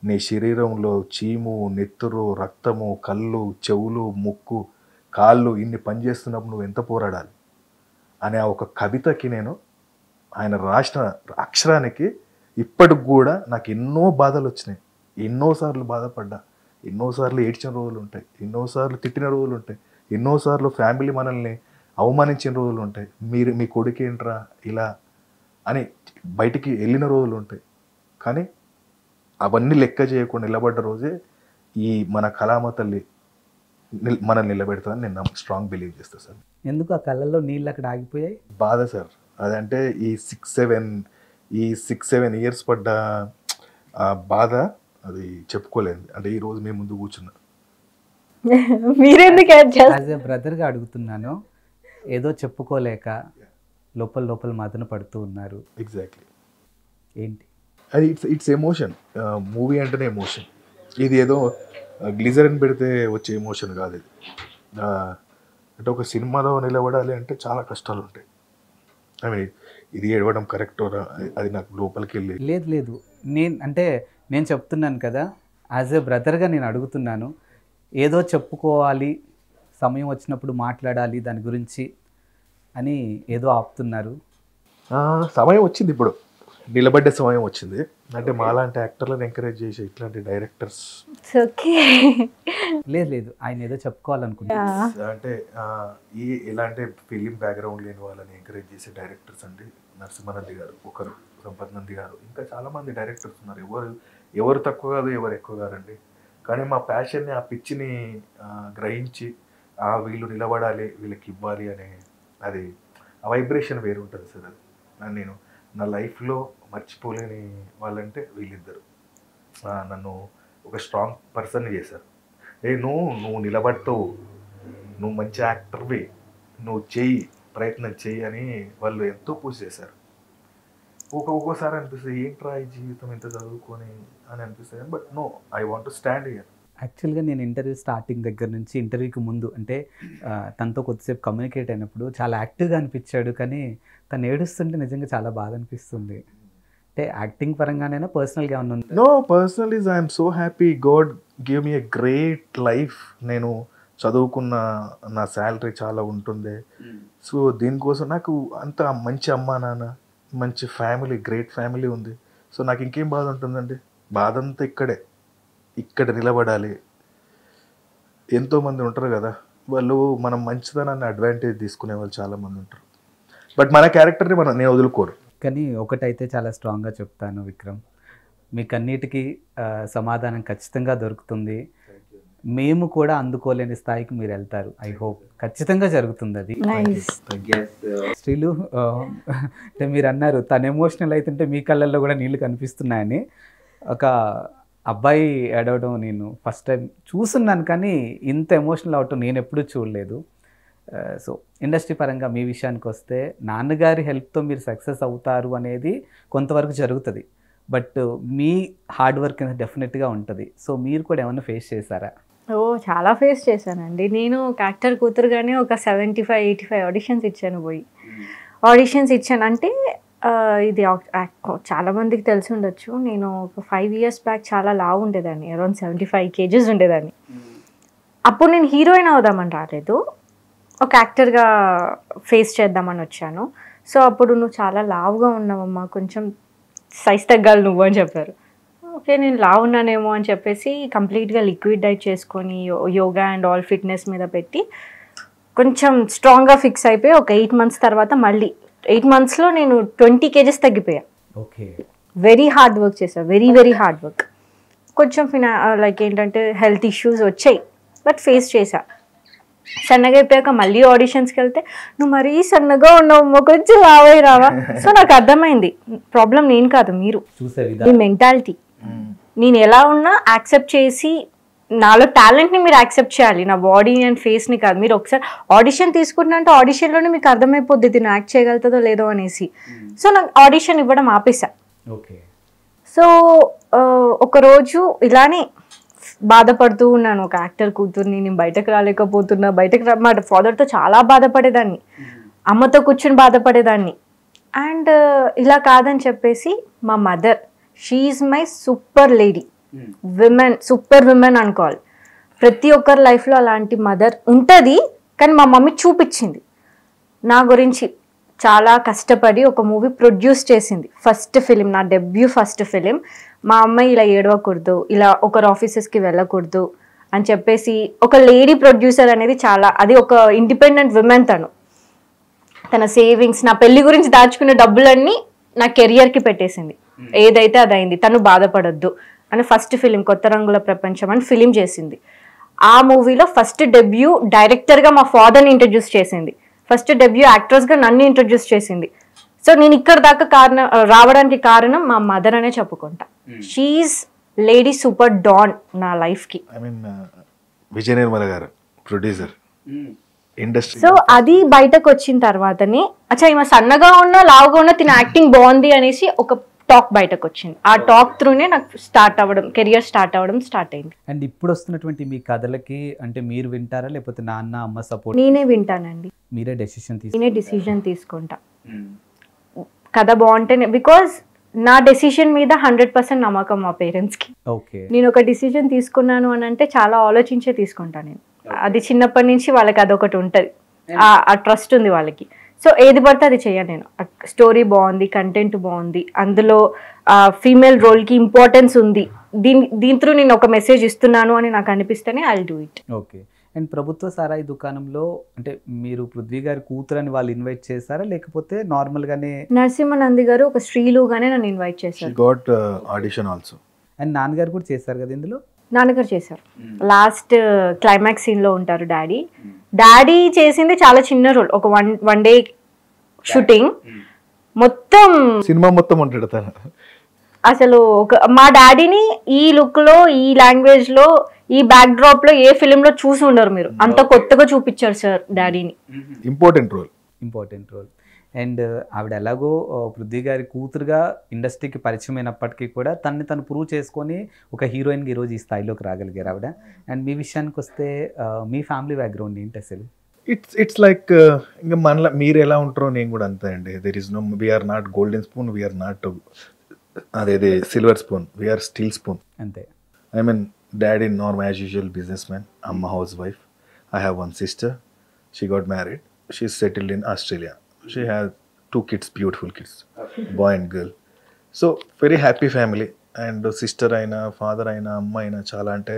S4: నీ శరీరంలో చీము, నెత్తురు, రక్తము, కళ్ళు, చెవులు, ముక్కు, కాళ్ళు ఇన్ని పనిచేస్తున్నప్పుడు నువ్వు ఎంత పోరాడాలి అనే ఒక కవితకి నేను ఆయన రాసిన అక్షరానికి ఇప్పటికి కూడా నాకు ఎన్నో బాధలు వచ్చినాయి, ఎన్నోసార్లు బాధపడ్డా, ఎన్నోసార్లు ఏడ్చిన రోజులు ఉంటాయి, ఎన్నోసార్లు తిట్టిన రోజులు ఉంటాయి, ఎన్నోసార్లు ఫ్యామిలీ మనల్ని అవమానించిన రోజులు ఉంటాయి. మీ కొడుకు ఏంట్రా ఇలా అని బయటికి వెళ్ళిన రోజులు ఉంటాయి. కానీ అవన్నీ లెక్క చేయకుండా నిలబడ్డ రోజే ఈ మన కళామ తల్లి మనల్ని నిలబెడతానని నేను స్ట్రాంగ్ బిలీవ్ చేస్తాను సార్.
S2: ఎందుకు ఆ కళ్ళల్లో నీళ్ళు అక్కడ ఆగిపోయాయి?
S4: బాధ సార్, అదంటే ఈ 6-7 ఇయర్స్ పడ్డ ఆ బాధ అది చెప్పుకోలేదు. అంటే ఈ రోజు మేము ముందు కూర్చున్నా.
S3: మీరెందుకు
S2: యాజ్ ఏ బ్రదర్గా అడుగుతున్నాను, ఏదో చెప్పుకోలేక లోపల మదన పడుతూ ఉన్నారు.
S4: ఎగ్జాక్ట్లీ,
S2: ఏంటి
S4: అది ఇట్స్ ఎమోషన్. మూవీ అంటేనే ఎమోషన్. ఇది ఏదో గ్లిజరిన్ పెడితే వచ్చే ఎమోషన్ కాదు ఇది. అంటే ఒక సినిమాలో నిలబడాలి అంటే చాలా కష్టాలు ఉంటాయి. ఐ మీన్ ఇది ఏడవడం కరెక్ట్ అది నాకు లోపలికి వెళ్ళి
S2: లేదు నేను చెప్తున్నాను కదా, యాజ్ ఏ బ్రదర్గా నేను అడుగుతున్నాను. ఏదో చెప్పుకోవాలి, సమయం వచ్చినప్పుడు మాట్లాడాలి దాని గురించి అని ఏదో ఆపుతున్నారు.
S4: సమయం వచ్చింది, ఇప్పుడు నిలబడ్డ సమయం వచ్చింది. అంటే మాలాంటి యాక్టర్లను ఎంకరేజ్ చేసే ఇట్లాంటి డైరెక్టర్స్
S2: లేదు ఆయన ఏదో చెప్పుకోవాలనుకుంటున్నారు.
S4: అంటే ఇలాంటి ఫిలిం బ్యాక్గ్రౌండ్ లేని వాళ్ళని ఎంకరేజ్ చేసే డైరెక్టర్స్ అంటే నరసింహానంది గారు ఒకరు, సంపత్ నంది గారు, ఇంకా చాలామంది డైరెక్టర్స్ ఉన్నారు. ఎవరు తక్కువ కాదు, ఎవరు ఎక్కువ కాదండి. కానీ మా ప్యాషన్ని, ఆ పిచ్చిని గ్రహించి వీళ్ళు నిలబడాలి, వీళ్ళకి ఇవ్వాలి అనే అది ఆ వైబ్రేషన్ వేరు ఉంటుంది సార్. అది నేను నా లైఫ్లో మర్చిపోలేని వాళ్ళంటే వీళ్ళిద్దరు. నన్ను ఒక స్ట్రాంగ్ పర్సన్ చేశారు. నువ్వు నిలబడతావు, నువ్వు మంచి యాక్టర్వి, నువ్వు చెయ్యి, ప్రయత్నం చెయ్యి అని వాళ్ళు ఎంతో పుష్ చేశారు. ఒక్కోసారి అనిపిస్తుంది ఏంట్రా ఈ జీవితం ఎంత చదువుకొని అని అనిపిస్తుంది. But no, I want to stand here.
S2: యాక్చువల్గా నేను ఇంటర్వ్యూ స్టార్టింగ్ దగ్గర నుంచి ఇంటర్వ్యూకి ముందు అంటే తనతో కొద్దిసేపు కమ్యూనికేట్ అయినప్పుడు చాలా యాక్టివ్గా అనిపించాడు. కానీ తను ఏడుస్తుంటే నిజంగా చాలా బాధ అనిపిస్తుంది. అంటే యాక్టింగ్ పరంగానైనా పర్సనల్గా ఏమన్నా ఉంది?
S4: No, personal is I'm so happy. God give me a great life. నేను చదువుకున్న నా శాలరీ చాలా ఉంటుంది. సో దీనికోసం నాకు అంత మంచి అమ్మా నాన్న, మంచి ఫ్యామిలీ, గ్రేట్ ఫ్యామిలీ ఉంది. సో నాకు ఇంకేం బాధ ఉంటుందండి? బాధ అంతా ఇక్కడ నిలబడాలి. ఎంతోమంది ఉంటారు కదా, వాళ్ళు మనం మంచిదనాన్ని అడ్వాంటేజ్ తీసుకునే వాళ్ళు చాలామంది ఉంటారు. బట్ మన క్యారెక్టర్ని నేను వదులుకోరు.
S2: కానీ ఒకటైతే చాలా స్ట్రాంగ్గా చెప్తాను విక్రమ్, మీకు అన్నిటికీ సమాధానం ఖచ్చితంగా దొరుకుతుంది. మేము కూడా అందుకోలేని స్థాయికి మీరు వెళ్తారు. ఐ హోప్ ఖచ్చితంగా జరుగుతుంది అది. శ్రీలు, అంటే మీరు అన్నారు తను ఎమోషనల్ అవుతుంటే మీ కళ్ళల్లో కూడా నీళ్ళు కనిపిస్తున్నాయని. ఒక అబ్బాయి ఏడవడం నేను ఫస్ట్ టైం చూస్తున్నాను, కానీ ఇంత ఎమోషనల్ అవటం నేను ఎప్పుడూ చూడలేదు. సో ఇండస్ట్రీ పరంగా మీ విషయానికి వస్తే నాన్నగారి హెల్ప్తో మీరు సక్సెస్ అవుతారు అనేది కొంతవరకు జరుగుతుంది. బట్ మీ హార్డ్ వర్క్ అనేది డెఫినెట్గా ఉంటుంది. సో మీరు కూడా ఏమైనా ఫేస్ చేశారా?
S3: చాలా ఫేస్ చేశానండి. నేను ఒక యాక్టర్ కూతురుగానే ఒక 75-85 ఆడిషన్స్ ఇచ్చాను. ఆడిషన్స్ ఇచ్చాను అంటే ఇది చాలామందికి తెలిసి ఉండొచ్చు. నేను ఒక 5 years బ్యాక్ చాలా లావు ఉండేదాన్ని, అరౌండ్ 75 kgs ఉండేదాన్ని. అప్పుడు నేను హీరోయిన్ అవుదామని రాలేదు, ఒక యాక్టర్గా ఫేస్ చేద్దామని వచ్చాను. సో అప్పుడు నువ్వు చాలా లావుగా ఉన్నావమ్మా, కొంచెం సైజ్ తగ్గాలి నువ్వు అని చెప్పారు. ఓకే, నేను లావు ఉన్నానేమో అని చెప్పేసి కంప్లీట్గా లిక్విడ్ డైట్ చేసుకొని యోగా అండ్ ఆల్ ఫిట్నెస్ మీద పెట్టి కొంచెం స్ట్రాంగ్గా ఫిక్స్ అయిపోయి ఒక 8 months తర్వాత మళ్ళీ 8 monthsలో నేను 20 kgs తగ్గిపోయా.
S2: ఓకే,
S3: వెరీ హార్డ్ వర్క్ చేశాను, వెరీ హార్డ్ వర్క్. కొంచెం లైక్ ఏంటంటే హెల్త్ ఇష్యూస్ వచ్చాయి, బట్ ఫేస్ చేశా. సన్నగా అయిపోయాక మళ్ళీ ఆడిషన్స్కి వెళ్తే నువ్వు మరీ సన్నగా ఉన్నావు, కొంచెం లావై రావా. సో నాకు అర్థమైంది ప్రాబ్లం నేను కాదు, మీరు, మీ మెంటాలిటీ. నేను ఎలా ఉన్నా యాక్సెప్ట్ చేసి నాలో టాలెంట్ని మీరు యాక్సెప్ట్ చేయాలి, నా బాడీ అండ్ ఫేస్ని కాదు. మీరు ఒకసారి ఆడిషన్ తీసుకుంటున్నా అంటే ఆడిషన్లోనే మీకు అర్థమైపోద్ది దీన్ని యాక్ట్ చేయగలుగుతుందో లేదో అనేసి. సో నాకు ఆడిషన్ ఇవ్వడం ఆపేసా. సో ఒకరోజు ఇలానే బాధపడుతూ ఉన్నాను, ఒక యాక్టర్ కూతుర్ని, నేను బయటకు రాలేకపోతున్నా, మా ఫాదర్తో చాలా బాధపడేదాన్ని, అమ్మతో కూర్చొని బాధపడేదాన్ని. అండ్ ఇలా కాదని చెప్పేసి మా mother, she is my super lady, super women అనుకోవాలి. ప్రతి ఒక్కరి లైఫ్లో అలాంటి మదర్ ఉంటుంది, కానీ మా మమ్మీ చూపించింది నా గురించి. చాలా కష్టపడి ఒక మూవీ ప్రొడ్యూస్ చేసింది, ఫస్ట్ ఫిలిం, నా డెబ్యూ ఫస్ట్ ఫిలిం. మా అమ్మాయి ఇలా ఏడవకూడదు, ఇలా ఒకరు ఆఫీసెస్కి వెళ్ళకూడదు అని చెప్పేసి, ఒక లేడీ ప్రొడ్యూసర్ అనేది చాలా, అది ఒక ఇండిపెండెంట్ విమెన్. తన సేవింగ్స్, నా పెళ్లి గురించి దాచుకునే డబ్బులన్నీ నా కెరియర్కి పెట్టేసింది. ఏదైతే అది అయింది, తను బాధపడొద్దు అని ఫస్ట్ ఫిలిం కొత్త రంగుల ప్రపంచం అని ఫిలిం చేసింది. ఆ మూవీలో ఫస్ట్ డెబ్యూ డైరెక్టర్గా మా ఫాదర్ని ఇంట్రడ్యూస్ చేసింది, ఫస్ట్ డెబ్యూ యాక్ట్రెస్గా నన్ను ఇంట్రడ్యూస్ చేసింది. సో నేను ఇక్కడ దాకా రావడానికి కారణం మా మదర్ అనే చెప్పుకుంటా. షీఈస్ లేడీ సూపర్ డాన్ నా లైఫ్కి.
S4: ఐ మీన్ విజయ నిర్మల గారు ప్రొడ్యూసర్ ఇండస్ట్రీ.
S3: సో అది బయటకు వచ్చిన తర్వాతనే అచ్చా ఈమె సన్నగా ఉన్నా లావుగా ఉన్నా తిన యాక్టింగ్ బాగుంది అనేసి ఒక టాక్ బయటకు వచ్చింది. ఆ టాక్ త్రూనే నాకు కెరియర్ స్టార్ట్ అయింది.
S2: అండ్ ఇప్పుడు వస్తున్నటువంటి మీ కథలకి అంటే మీరు వింటారా, లేకపోతే నాన్న అమ్మ సపోర్ట్?
S3: నేనే వింటానండి,
S2: నేనే డెసిషన్
S3: తీసుకుంటా. కథ బాగుంటేనే, బికాజ్ నా డెసిషన్ మీద 100% నమ్మకం మా పేరెంట్స్కి. నేను ఒక డెసిషన్ తీసుకున్నాను అని అంటే చాలా ఆలోచించే తీసుకుంటాను నేను. అది చిన్నప్పటి నుంచి వాళ్ళకి అదొకటి ఉంటుంది, ఆ ట్రస్ట్ ఉంది వాళ్ళకి. సో ఏది పడితే అది చేయను నేను. స్టోరీ బాగుంది, కంటెంట్ బాగుంది, అందులో ఫీమేల్ రోల్కి ఇంపార్టెన్స్ ఉంది, దీని త్రూ నేను ఒక మెసేజ్ ఇస్తున్నాను అని నాకు అనిపిస్తేనే I will do it.
S2: Okay. And ప్రభుత్వ సారాయి దుకాణంలో అంటే మీరు పృథ్వీ గారి కూతురని వాళ్ళు ఇన్వైట్ చేశారా, లేకపోతే నార్మల్గానే?
S3: నరసింహనంది గారు ఒక స్త్రీలుగానే నన్ను ఇన్వైట్ చేశారు.
S4: Got audition also.
S2: అండ్ నాన్నగారు కూడా చేశారు కదా ఇందులో?
S3: నాన్నగారు చేశారు. లాస్ట్ క్లైమాక్స్ సీన్లో ఉంటారు డాడీ. డాడీ చేసింది చాలా చిన్న రోల్, ఒక వన్ డే షూటింగ్, మొత్తం
S4: సినిమా మొత్తం ఉంటాడు తను.
S3: అసలు మా డాడీని ఈ లుక్ లో, ఈ లాంగ్వేజ్ లో, ఈ బ్యాక్ డ్రాప్ లో ఏ ఫిలిం లో చూసి ఉండరు మీరు, అంత కొత్తగా చూపించారు సార్ డాడీని.
S4: Important role.
S2: అండ్ ఆవిడ ఎలాగో పృథ్వీ గారి కూతురుగా ఇండస్ట్రీకి పరిచయం అయినప్పటికీ కూడా తను ప్రూవ్ చేసుకొని ఒక హీరోయిన్గా ఈరోజు ఈ స్థాయిలోకి రాగలిగారు ఆవిడ. అండ్ మీ విషయానికి వస్తే మీ ఫ్యామిలీ బ్యాక్గ్రౌండ్ ఏంటి అసలు?
S4: ఇట్స్ లైక్ ఇంకా మనలా మీరు ఎలా ఉంటారో నేను కూడా అంతే అండి. There is no, we are not golden spoon, we are not అదేది silver spoon, we are steel spoon
S2: అంతే.
S4: I mean daddy norm as usual business man house I have one sister, she got married, she settled in Australia. She has 2 kids, beautiful kids, boy and girl. So very happy family. And sister అయినా, father అయినా, అమ్మ అయినా చాలా అంటే,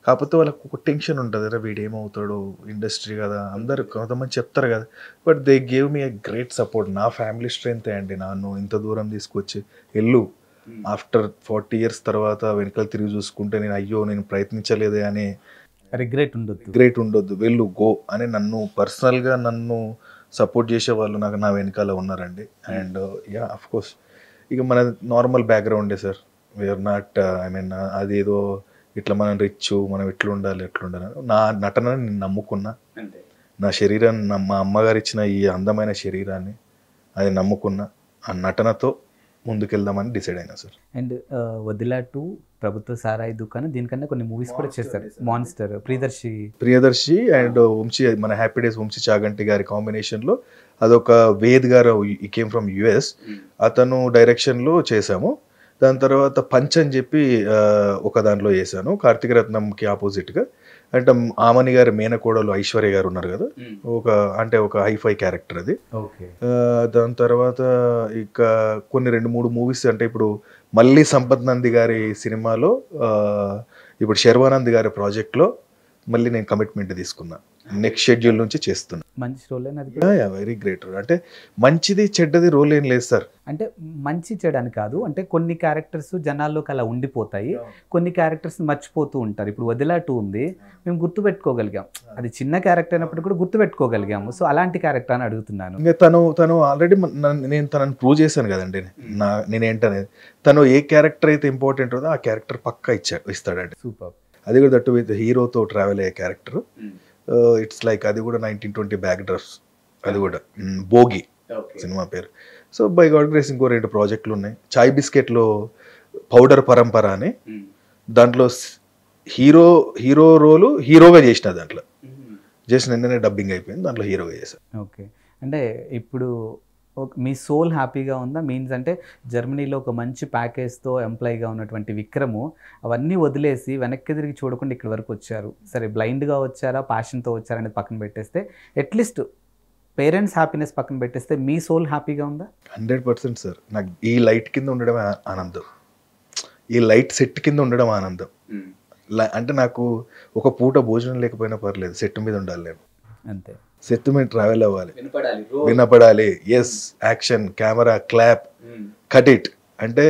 S4: కాకపోతే వాళ్ళకు ఒక tension ఉంటుంది, రా వీడు ఏమవుతాడు, ఇండస్ట్రీ కదా, అందరు కొంతమంది చెప్తారు కదా. But they gave me a great support. నా ఫ్యామిలీ స్ట్రెంగ్త్ అండి నన్ను ఇంత దూరం తీసుకొచ్చి ఆఫ్టర్ 40 years తర్వాత వెనకాల తిరిగి చూసుకుంటే నేను ప్రయత్నించలేదే అని గ్రేట్ ఉండొద్దు, గో అని నన్ను పర్సనల్గా సపోర్ట్ చేసే వాళ్ళు నా వెనకాల ఉన్నారండి. అండ్ యా అఫ్ కోర్స్ ఇక మన నార్మల్ బ్యాక్గ్రౌండే sir, we are not I mean అదేదో ఇట్లా మనం రిచ్, మనం ఎట్లా ఉండాలి నా నటన నేను నమ్ముకున్నా, నా శరీరాన్ని, మా అమ్మగారు ఇచ్చిన ఈ అందమైన శరీరాన్ని అది నమ్ముకున్నా, ఆ నటనతో ముందుకెళ్దామని డిసైడ్ అయినా సార్.
S2: అండ్ వదిలా 2, ప్రభుత్వ సారాయి దుకాణం, దీనికన్నా కొన్ని మూవీస్ కూడా చేస్తారు. మాన్స్టర్, ప్రియదర్శి అండ్ వంశీ, మన హ్యాపీ డేస్ వంశీ చాగంటి గారి కాంబినేషన్లో అదొక వేద్ గారు, ఈ కేమ్ ఫ్రమ్ US, అతను డైరెక్షన్లో చేశాము. దాని తర్వాత పంచ్ అని చెప్పి ఒక దాంట్లో చేశాను, కార్తీక రత్నంకి ఆపోజిట్గా. అంటే ఆమని గారి మేనకోడలు ఐశ్వర్య గారు ఉన్నారు కదా, ఒక హైఫై క్యారెక్టర్ అది. దాని తర్వాత ఇక కొన్ని 2-3 మూవీస్, అంటే ఇప్పుడు మళ్ళీ సంపత్ నంది గారి సినిమాలో, ఇప్పుడు శర్వానంద్ గారి ప్రాజెక్ట్లో
S4: మళ్ళీ నేను కమిట్మెంట్ తీసుకున్నా, నెక్స్ట్ షెడ్యూల్ నుంచి చేస్తున్నా.
S2: మంచి రోల్ అది.
S4: Very great role. అంటే మంచిది చెడ్డది రోల్ ఏం లేదు సార్.
S2: అంటే మంచి చెడు అని కాదు, అంటే కొన్ని క్యారెక్టర్స్ జనాల్లోకి అలా ఉండిపోతాయి, కొన్ని క్యారెక్టర్స్ మర్చిపోతూ ఉంటారు. ఇప్పుడు వదిలా 2 ఉంది, మేము గుర్తుపెట్టుకోగలిగాం, అది చిన్న క్యారెక్టర్ అయినప్పుడు కూడా గుర్తుపెట్టుకోగలిగాము. సో అలాంటి క్యారెక్టర్ అని అడుగుతున్నాను.
S4: ఇంకా తను ఆల్రెడీ నేను తనని ప్రూవ్ చేశాను కదండి, నేనేంటనేది. తను ఏ క్యారెక్టర్ అయితే ఇంపార్టెంట్ ఉందో ఆ క్యారెక్టర్ పక్కా ఇస్తాడండి.
S2: సూపర్.
S4: అది కూడా దట్టు విత్ హీరోతో ట్రావెల్ అయ్యే క్యారెక్టర్. ఇట్స్ లైక్ అది కూడా 1920 బ్యాక్ డ్రఫ్స్, అది కూడా భోగి సినిమా పేరు. సో బై గాడ్ గ్రేస్ ఇంకో 2 ప్రాజెక్టులు ఉన్నాయి. చాయ్ బిస్కెట్లో పౌడర్ పరంపర అని, దాంట్లో హీరో రోలు హీరోగా చేసిన, దాంట్లో జస్ట్ నిన్ననే డబ్బింగ్ అయిపోయింది, దాంట్లో హీరోగా చేశాను.
S2: ఓకే. అంటే ఇప్పుడు మీ సోల్ హ్యాపీగా ఉందా? మీన్స్ అంటే జర్మనీలో ఒక మంచి ప్యాకేజ్తో ఎంప్లాయీగా ఉన్నటువంటి విక్రము అవన్నీ వదిలేసి వెనక్కి తిరిగి చూడకుండా ఇక్కడి వరకు వచ్చారు. సరే బ్లైండ్గా వచ్చారా, ప్యాషన్తో వచ్చారా అనేది పక్కన పెట్టేస్తే, అట్లీస్ట్ పేరెంట్స్ హ్యాపీనెస్ పక్కన పెట్టేస్తే మీ సోల్ హ్యాపీగా ఉందా?
S4: 100% సార్. నాకు ఈ లైట్ కింద ఉండడం ఆనందం, ఈ లైట్ సెట్ కింద ఉండడం ఆనందం. అంటే నాకు ఒక పూట భోజనం లేకపోయినా పర్లేదు, సెట్ మీద ఉండాలి నేను,
S2: అంతే.
S4: సెట్ మీద ట్రావెల్ అవ్వాలి, వినపడాలి, yes action, camera, clap, cut it. అంటే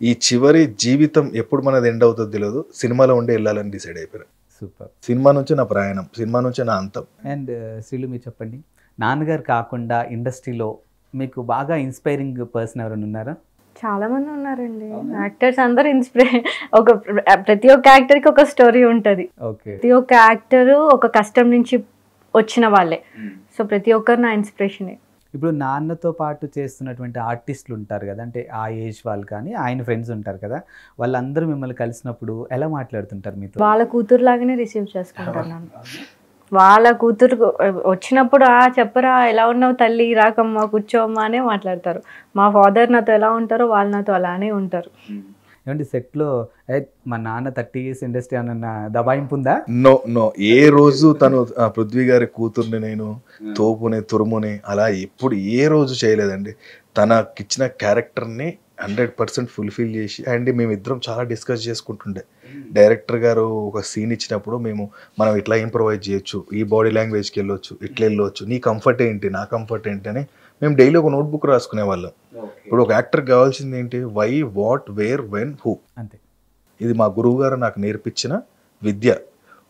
S4: ఈ చివరి జీవితం ఎప్పుడు మనది ఎండ్ అవుతుందో తెలియదు, సినిమాలో ఉండి వెళ్ళాలని డిసైడ్ అయిపోయాను.
S2: సూపర్.
S4: సినిమా నుంచి నా ప్రయాణం, సినిమా నుంచి నా అంతం.
S2: అండ్ శ్రీలు మీరు చెప్పండి, నాన్నగారు కాకుండా ఇండస్ట్రీలో మీకు బాగా ఇన్స్పైరింగ్ పర్సన్ ఎవరైనా ఉన్నారా?
S3: చాలా మంది ఉన్నారండి యాక్టర్స్, అందరూ ప్రతి ఒక్క యాక్టర్కి ఒక స్టోరీ ఉంటుంది.
S2: ఓకే.
S3: ప్రతి ఒక్క యాక్టర్ ఒక కష్టం నుంచి వచ్చిన వాళ్ళే. సో ప్రతి ఒక్కరు నా ఇన్స్పిరేషనే.
S2: ఇప్పుడు నాన్నతో పాటు చేస్తున్నటువంటి ఆర్టిస్టులు ఉంటారు కదా, అంటే ఆ ఏజ్ వాళ్ళు కానీ ఆయన ఫ్రెండ్స్ ఉంటారు కదా, వాళ్ళందరూ మిమ్మల్ని కలిసినప్పుడు ఎలా మాట్లాడుతుంటారు మీతో?
S3: వాళ్ళ కూతురు లాగానే రిసీవ్ చేసుకుంటారు నన్ను. వాళ్ళ కూతురు వచ్చినప్పుడు చెప్పరా, ఎలా ఉన్నావు తల్లి, రాకమ్మా, కూర్చోమ్మా అనే మాట్లాడతారు. మా ఫాదర్ నాతో ఎలా ఉంటారో వాళ్ళు నాతో అలానే ఉంటారు.
S2: ఏమంటే సెట్లో మా నాన్న 30 years ఇండస్ట్రీ అన్న దబాయింపు ఉందా?
S4: నో. ఏ రోజు తను పృథ్వీ గారి కూతుర్ని నేను తోపుని తురుముని అలా ఎప్పుడు ఏ రోజు చేయలేదండి. తనకిచ్చిన క్యారెక్టర్ని 100% ఫుల్ఫిల్ చేసి, అండ్ మేమిద్దరం చాలా డిస్కస్ చేసుకుంటుండే. డైరెక్టర్ గారు ఒక సీన్ ఇచ్చినప్పుడు మనం ఇట్లా ఇంప్రొవైజ్ చేయొచ్చు, ఈ బాడీ లాంగ్వేజ్కి వెళ్ళొచ్చు, ఇట్లా వెళ్ళొచ్చు, నీ కంఫర్ట్ ఏంటి, నా కంఫర్ట్ ఏంటి అని మేము డైలీ ఒక నోట్బుక్ రాసుకునే వాళ్ళం. ఇప్పుడు ఒక యాక్టర్ కావాల్సింది ఏంటి, why, what, where, when, who.
S2: అంతే.
S4: ఇది మా గురువు గారు నాకు నేర్పించిన విద్య.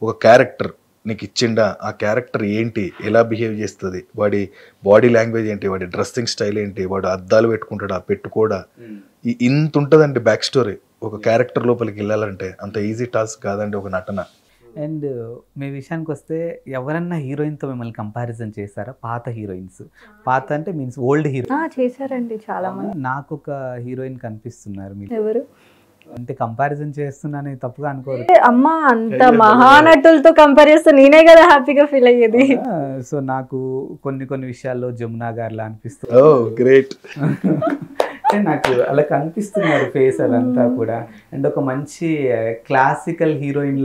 S4: ఒక క్యారెక్టర్ నీకు ఇచ్చిండా, ఆ క్యారెక్టర్ ఏంటి, ఎలా బిహేవ్ చేస్తుంది, వాడి బాడీ లాంగ్వేజ్ ఏంటి, వాడి డ్రెస్సింగ్ స్టైల్ ఏంటి, వాడు అద్దాలు పెట్టుకుంటాడా, పెట్టుకోడా, ఇంత ఉంటుందండి బ్యాక్ స్టోరీ. ఒక క్యారెక్టర్ లోపలికి వెళ్ళాలంటే అంత ఈజీ టాస్క్ కాదండి ఒక నటన.
S2: అండ్ మీ విషయానికి వస్తే ఎవరన్నా హీరోయిన్తో మిమ్మల్ని కంపారిజన్ చేశారా? పాత హీరోయిన్స్, పాత అంటే మీన్స్ ఓల్డ్ హీరో
S3: చేశారండి చాలా మంది.
S2: నాకు ఒక హీరోయిన్ కనిపిస్తున్నారు మీరు.
S3: ఎవరు?
S2: అంటే కంపారిజన్ చేస్తున్నాను తప్పుగా అనుకోరు.
S3: అమ్మా, అంత మహానటులతో కంపేర్ చేస్తే నేనే కదా హ్యాపీగా ఫీల్ అయ్యేది.
S2: సో నాకు కొన్ని విషయాల్లో జమునా గారిలా అనిపిస్తుంది.
S4: గ్రేట్.
S2: నాకు అలా కనిపిస్తున్నారు ఫేస్ అదంతా కూడా. అండ్ ఒక మంచి క్లాసికల్ హీరోయిన్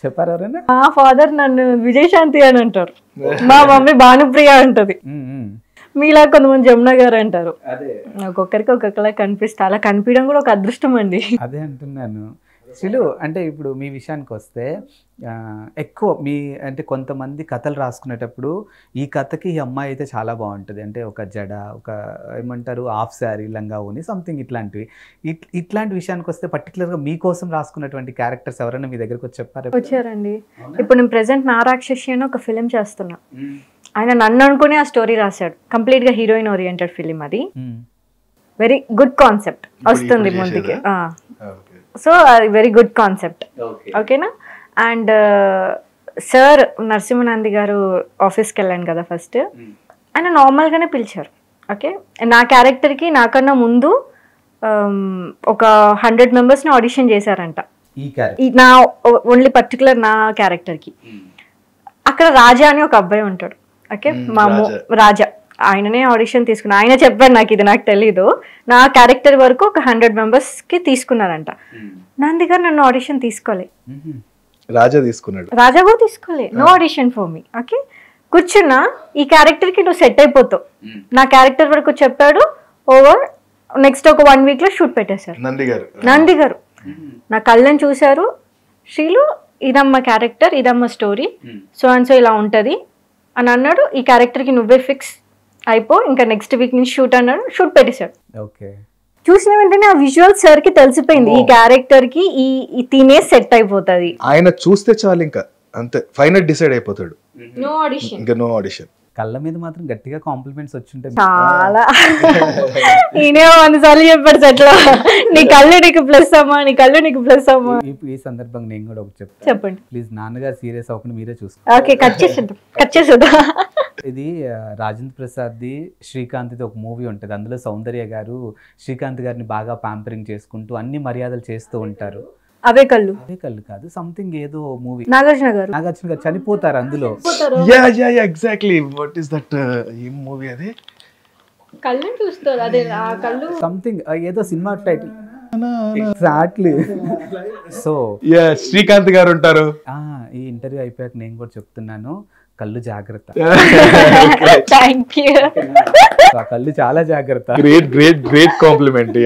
S2: చెప్పారు ఎవరైనా?
S3: మా ఫాదర్ నన్ను విజయశాంతి అని అంటారు, మా మమ్మీ భానుప్రియ అంటది, మీలా కొంతమంది జమున గారు అంటారు. ఒక్కొక్కరికి ఒక్కొక్కలా కనిపిస్తా, అలా కనిపించడం కూడా ఒక అదృష్టం అండి.
S2: అదే అంటున్నాను. శ్రీలు, అంటే ఇప్పుడు మీ విషయానికి వస్తే ఎక్కువ అంటే కొంతమంది కథలు రాసుకునేటప్పుడు ఈ కథకి ఈ అమ్మాయి అయితే చాలా బాగుంటుంది, అంటే ఒక జడ, ఒక ఏమంటారు హాఫ్ శారీ, లంగా ఓని, సంథింగ్ ఇట్లాంటివి. ఇట్లాంటి విషయానికి వస్తే పర్టికులర్గా మీకోసం రాసుకున్నటువంటి క్యారెక్టర్స్ ఎవరైనా మీ దగ్గరకు వచ్చి చెప్పారు?
S3: వచ్చారండి. ఇప్పుడు నేను ప్రెసెంట్ నా రాక్షసి అని ఒక ఫిలిం చేస్తున్నా. ఆయన నన్ను అనుకుని ఆ స్టోరీ రాశాడు. కంప్లీట్గా హీరోయిన్ ఓరియంటెడ్ ఫిలిం అది. వెరీ గుడ్ కాన్సెప్ట్ వస్తుంది ముందుకి. సో అది వెరీ గుడ్ కాన్సెప్ట్. ఓకేనా? అండ్ సార్ నరసింహనంది గారు ఆఫీస్కి వెళ్ళాను కదా ఫస్ట్, ఆయన నార్మల్గానే పిలిచారు. ఓకే, నా క్యారెక్టర్కి నాకన్నా ముందు ఒక 100 మెంబర్స్ని ఆడిషన్ చేశారంట, నా ఓన్లీ పర్టికులర్ నా క్యారెక్టర్కి. అక్కడ రాజా అని ఒక అబ్బాయి ఉంటాడు. ఓకే, మా రాజా, ఆయననే ఆడిషన్ తీసుకున్నా. ఆయన చెప్పారు నాకు, ఇది నాకు తెలీదు. నా క్యారెక్టర్ వరకు ఒక 100 మెంబర్స్కి తీసుకున్నారంట. నంది గారు నన్ను ఆడిషన్ తీసుకోలే,
S4: రాజా తీసుకున్నాడు.
S3: రాజా కూడా తీసుకోలే, no audition for me. Okay, కూర్చున్నా, ఈ క్యారెక్టర్కి నువ్వు సెట్ అయిపోతావు. నా క్యారెక్టర్ వరకు చెప్పాడు, ఓవర్. నెక్స్ట్ ఒక 1 week లో షూట్ పెట్టేశారు. నంది గారు నా కళ్ళని చూశారు, శ్రీలు ఇదమ్మ క్యారెక్టర్, ఇదమ్మ స్టోరీ, సో అండ్ సో ఇలా ఉంటుంది అని అన్నాడు. ఈ క్యారెక్టర్కి నువ్వే ఫిక్స్ అయిపో, ఇంకా నెక్స్ట్ వీక్ నుంచి షూట్ అన్నాడు. షూట్ పెట్టేశాడు.
S2: ఓకే.
S3: చూసిన వెంటనే ఆ విజువల్ సార్ కి తెలిసిపోయింది ఈ క్యారెక్టర్ కి ఈ తినే సెట్ అయిపోతుంది.
S4: ఆయన చూస్తే చాలు ఇంకా అంతే, ఫైనల్ డిసైడ్ అయిపోతాడు.
S3: నో ఆడిషన్,
S4: ఇంకా నో ఆడిషన్.
S2: కళ్ళ మీద మాత్రం గట్టిగా కాంప్లిమెంట్స్ వచ్చింటాయి
S3: చాలా. ఈయనే 100 సార్లు చెప్పాడు సెట్లో, నీ కళ్ళు నీకు ప్లస్ అమ్మా, నీ కళ్ళు నీకు ప్లస్ అమ్మా.
S2: ఈ సందర్భంగా నేను కూడా ఒకటి చెప్తాను.
S3: చెప్పండి
S2: ప్లీజ్, నాన్నగారు సీరియస్ అవ్వకుండా మీరే చూసుకోండి.
S3: ఓకే, కట్ చేసేద్దాం.
S2: ఇది రాజేంద్ర ప్రసాద్ది శ్రీకాంత్ది ఒక మూవీ ఉంటుంది. అందులో సౌందర్య గారు శ్రీకాంత్ గారిని బాగా ప్యాంపరింగ్ చేసుకుంటూ అన్ని మర్యాదలు చేస్తూ ఉంటారు.
S3: అవే కళ్ళు
S2: కాదు, సంథింగ్ ఏదో మూవీ.
S3: నాగార్జున గారు
S2: చనిపోతారు అందులో.
S4: ఎగ్జాక్ట్లీ. వాట్ ఈస్ దట్ ఈ మూవీ? అది
S3: కళ్ళు చూస్తారు, అదే ఆ కళ్ళు
S2: సంథింగ్ ఏదో cinema title. Exactly. So
S4: Srikanth గారు ఉంటారు.
S2: ఈ ఇంటర్వ్యూ అయిపోయాక నేను కూడా చెప్తున్నాను, కళ్ళు జాగ్రత్త.
S3: Thank you.
S2: ఆ కళ్ళు చాలా జాగ్రత్త.
S4: Great compliment.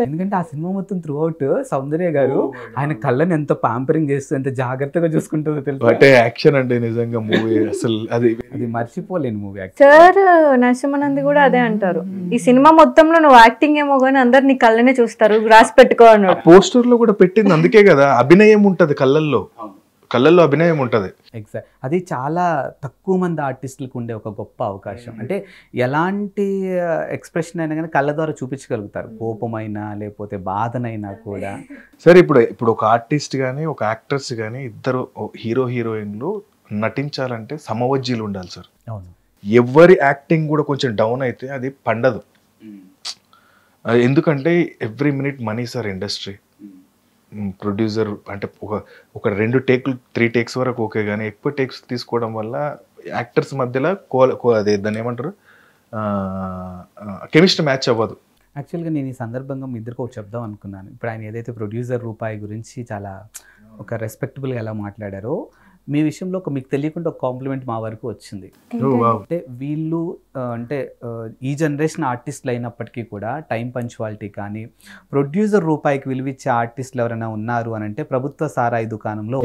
S2: ఎందుకంటే ఆ సినిమా మొత్తం త్రూ అవుట్ సౌందర్య గారు ఆయన కళ్ళని ఎంత పాంపరింగ్ చేస్తూ ఎంత జాగ్రత్తగా చూసుకుంటుందో తెలుసు.
S4: అంటే యాక్షన్ అంటే నిజంగా మూవీ అసలు అది
S2: మర్చిపోలేని మూవీ.
S3: సార్ నరసింహానంద్ కూడా అదే అంటారు, ఈ సినిమా మొత్తంలో నువ్వు యాక్టింగ్ ఏమో కానీ అందరు నీ కళ్ళనే చూస్తారు, రాసి పెట్టుకో అన్నాడు.
S4: పోస్టర్ లో కూడా పెట్టింది అందుకే కదా, అభినయం ఉంటది కళ్ళల్లో అభినయం ఉంటది.
S2: ఎగ్జాక్ట్. అది చాలా తక్కువ మంది ఆర్టిస్టులకు ఉండే ఒక గొప్ప అవకాశం. అంటే ఎలాంటి ఎక్స్ప్రెషన్ అయినా కానీ కళ్ళ ద్వారా చూపించగలుగుతారు, కోపమైనా లేకపోతే బాధనైనా కూడా.
S4: సరే, ఇప్పుడు ఒక ఆర్టిస్ట్ కానీ ఒక యాక్టర్స్ కానీ ఇద్దరు హీరోయిన్లు నటించాలంటే సమవజ్జీలు ఉండాలి సార్.
S2: అవును.
S4: ఎవరి యాక్టింగ్ కూడా కొంచెం డౌన్ అయితే అది పండదు. ఎందుకంటే every minute money sir industry. Producer అంటే ఒక 2 టేక్లు 3 టేక్స్ వరకు ఓకే, కానీ ఎక్కువ టేక్స్ తీసుకోవడం వల్ల యాక్టర్స్ మధ్యలో అదే దాన్ని ఏమంటారు, కెమిస్ట్రీ మ్యాచ్ అవ్వదు.
S2: యాక్చువల్గా నేను ఈ సందర్భంగా మీ ఇద్దరికి ఒకటి చెప్దాం అనుకున్నాను. ఇప్పుడు ఆయన ఏదైతే ప్రొడ్యూసర్ రూపాయి గురించి చాలా ఒక రెస్పెక్టబుల్గా ఎలా మాట్లాడారో, మీ విషయంలో మీకు తెలియకుండా ఒక కాంప్లిమెంట్ మా వరకు వచ్చింది. అంటే వీళ్ళు అంటే ఈ జనరేషన్ ఆర్టిస్టులు అయినప్పటికీ కూడా టైం పంచువాలిటీ కానీ ప్రొడ్యూసర్ రూపాయికి విలువిచ్చే ఆర్టిస్టులు ఎవరైనా ఉన్నారు అని అంటే ప్రభుత్వ సారాయి దుకాణంలో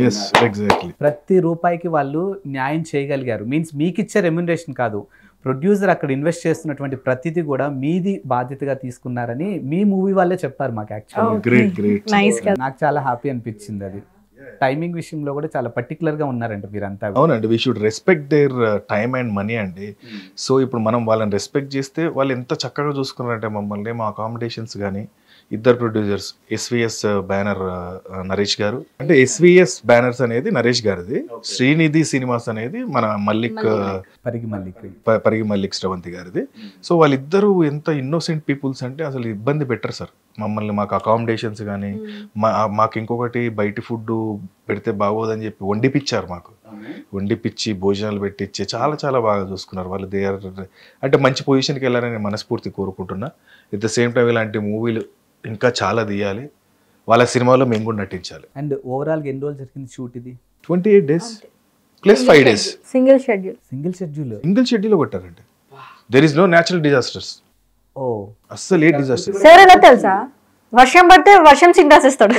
S2: ప్రతి రూపాయికి వాళ్ళు న్యాయం చేయగలిగారు. మీన్స్ మీకు ఇచ్చే రెమ్యునరేషన్ కాదు, ప్రొడ్యూసర్ అక్కడ ఇన్వెస్ట్ చేస్తున్నటువంటి ప్రతిదీ కూడా మీది బాధ్యతగా తీసుకున్నారని మీ మూవీ వాళ్ళే చెప్పారు మాకు. యాక్చువల్లీ నాకు చాలా హ్యాపీ అనిపించింది. అది టైమింగ్ విషయంలో కూడా చాలా పర్టికులర్ గా ఉన్నారంట మీరంతా.
S4: అవునండి, we should respect their time and money అండి. సో ఇప్పుడు మనం వాళ్ళని రెస్పెక్ట్ చేస్తే వాళ్ళు ఎంత చక్కగా చూసుకున్నారంటే మమ్మల్ని, మా అకామిడేషన్స్ కానీ. ఇద్దరు ప్రొడ్యూసర్స్, ఎస్విఎస్ బ్యానర్ నరేష్ గారు, అంటే ఎస్విఎస్ బ్యానర్స్ అనేది నరేష్ గారిది, శ్రీనిధి సినిమాస్ అనేది మన పరిగి మల్లిక్ శ్రవంతి గారిది. సో వాళ్ళిద్దరూ ఎంత ఇన్నోసెంట్ పీపుల్స్ అంటే అసలు ఇబ్బంది పెట్టరు సార్ మమ్మల్ని. మాకు అకామిడేషన్స్ కానీ మాకు ఇంకొకటి బయట ఫుడ్ పెడితే బాగోదని చెప్పి వండిపిచ్చారు. మాకు వండిపిచ్చి భోజనాలు పెట్టించి చాలా చాలా బాగా చూసుకున్నారు వాళ్ళు. దే ఆర్ అంటే మంచి పొజిషన్కి వెళ్ళాలని మనస్ఫూర్తి కోరుకుంటున్నా. ఎట్ ద సేమ్ టైం ఇలాంటి మూవీలు ఇంకా చాలా తీయాలి, వాళ్ళ సినిమాలో మేము కూడా నటించాలి.
S2: అండ్ ఓవరాల్ ఎన్ని రోజులు జరిగింది షూట్? ఇది
S4: 28 days plus 5 days
S3: single
S4: schedule కొట్టారంటే. There is no natural disasters. అస్సలు ఏ డిజాస్టర్
S3: సార్ ఎలా తెలుసా, వర్షం పడితే వర్షం సింగ్ రాసిస్తాడు,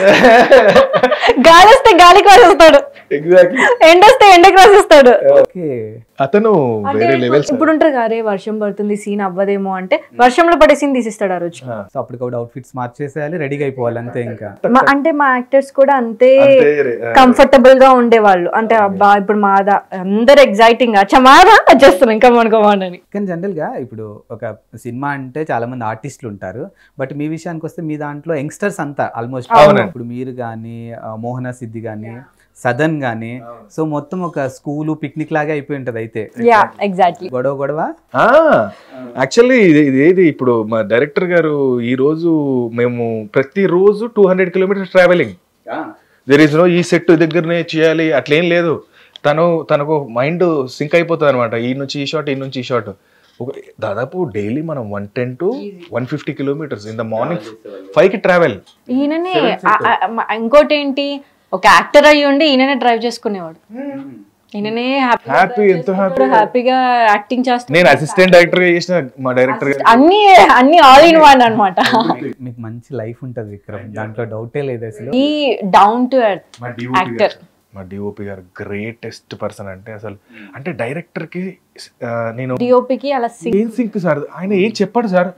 S3: గాలి వస్తే గాలికి రాసిస్తాడు, ఎండ వస్తే ఎండకి రాసిస్తాడు.
S4: అతను వేరే లెవెల్.
S3: ఇప్పుడు ఉంటారు కదా, వర్షం పడుతుంది సీన్ అవ్వదేమో అంటే వర్షంలో పడే సీన్ తీసిస్తాడు ఆ రోజు.
S2: అప్పటికప్పుడు అవుట్ఫిట్స్ మార్చేసేయాలి, రెడీగా అయిపోవాలి అంతే. ఇంకా
S3: అంటే మా యాక్టర్స్ కూడా అంతే కంఫర్టబుల్ గా ఉండేవాళ్ళు. అంటే అబ్బా ఇప్పుడు మాదా అందరు ఎగ్జైటింగ్ చమారా చేస్తున్నాం ఇంకా మనకోమని.
S2: కానీ జనరల్ గా ఇప్పుడు ఒక సినిమా అంటే చాలా మంది ఆర్టిస్టులు ఉంటారు, బట్ మీ విషయానికి వస్తే మీ దాంట్లో యంగ్స్టర్స్ అంతా ఆల్మోస్ట్. ఇప్పుడు మీరు కానీ మోహన సిద్ధి కానీ సదన్ గానీ, సో మొత్తం ఒక స్కూల్ పిక్నిక్ లాగా అయిపోయి ఉంటది. అయితే గొడవ
S4: యాక్చువల్లీ ఇది ఇప్పుడు మా డైరెక్టర్ గారు ఈ రోజు మేము ప్రతిరోజు 200 kilometers travelling. There is no ఈ సెట్ దగ్గరనే చేయాలి అట్లేం లేదు. తనకు మైండ్ సింక్ అయిపోతుంది అనమాట. ఈ నుంచి ఈ షాట్, ఈ నుంచి ఈ షాట్. దాదాపు డైలీ మనం 110 to 150 kilometers in the morning 5కి ట్రావెల్.
S3: ఈయననే ఇంకోటి ఏంటి, ఒక యాక్టర్ అయ్యి ఉండి ఈయననే డ్రైవ్ చేసుకునేవాడు. ఈయననే
S4: హ్యాపీ ఎంతో
S3: హ్యాపీగా యాక్టింగ్ చేస్తాను.
S4: నేను అసిస్టెంట్ డైరెక్టర్ గా చేసిన మా డైరెక్టర్
S3: అన్ని ఆల్ ఇన్ వన్ అన్నమాట.
S2: మీకు మంచి లైఫ్ ఉంటుంది విక్రమ్, దాంట్లో డౌటే లేదు అసలు.
S3: ఈ డౌన్ టు ఎర్త్ యాక్టర్.
S4: మా డిఓపి గారు గ్రేటెస్ట్ పర్సన్ అంటే అసలు, అంటే డైరెక్టర్ కి నేను
S3: డిఓపికి అలా
S4: ఏం సింక్ సార్, ఆయన ఏం చెప్పాడు సార్,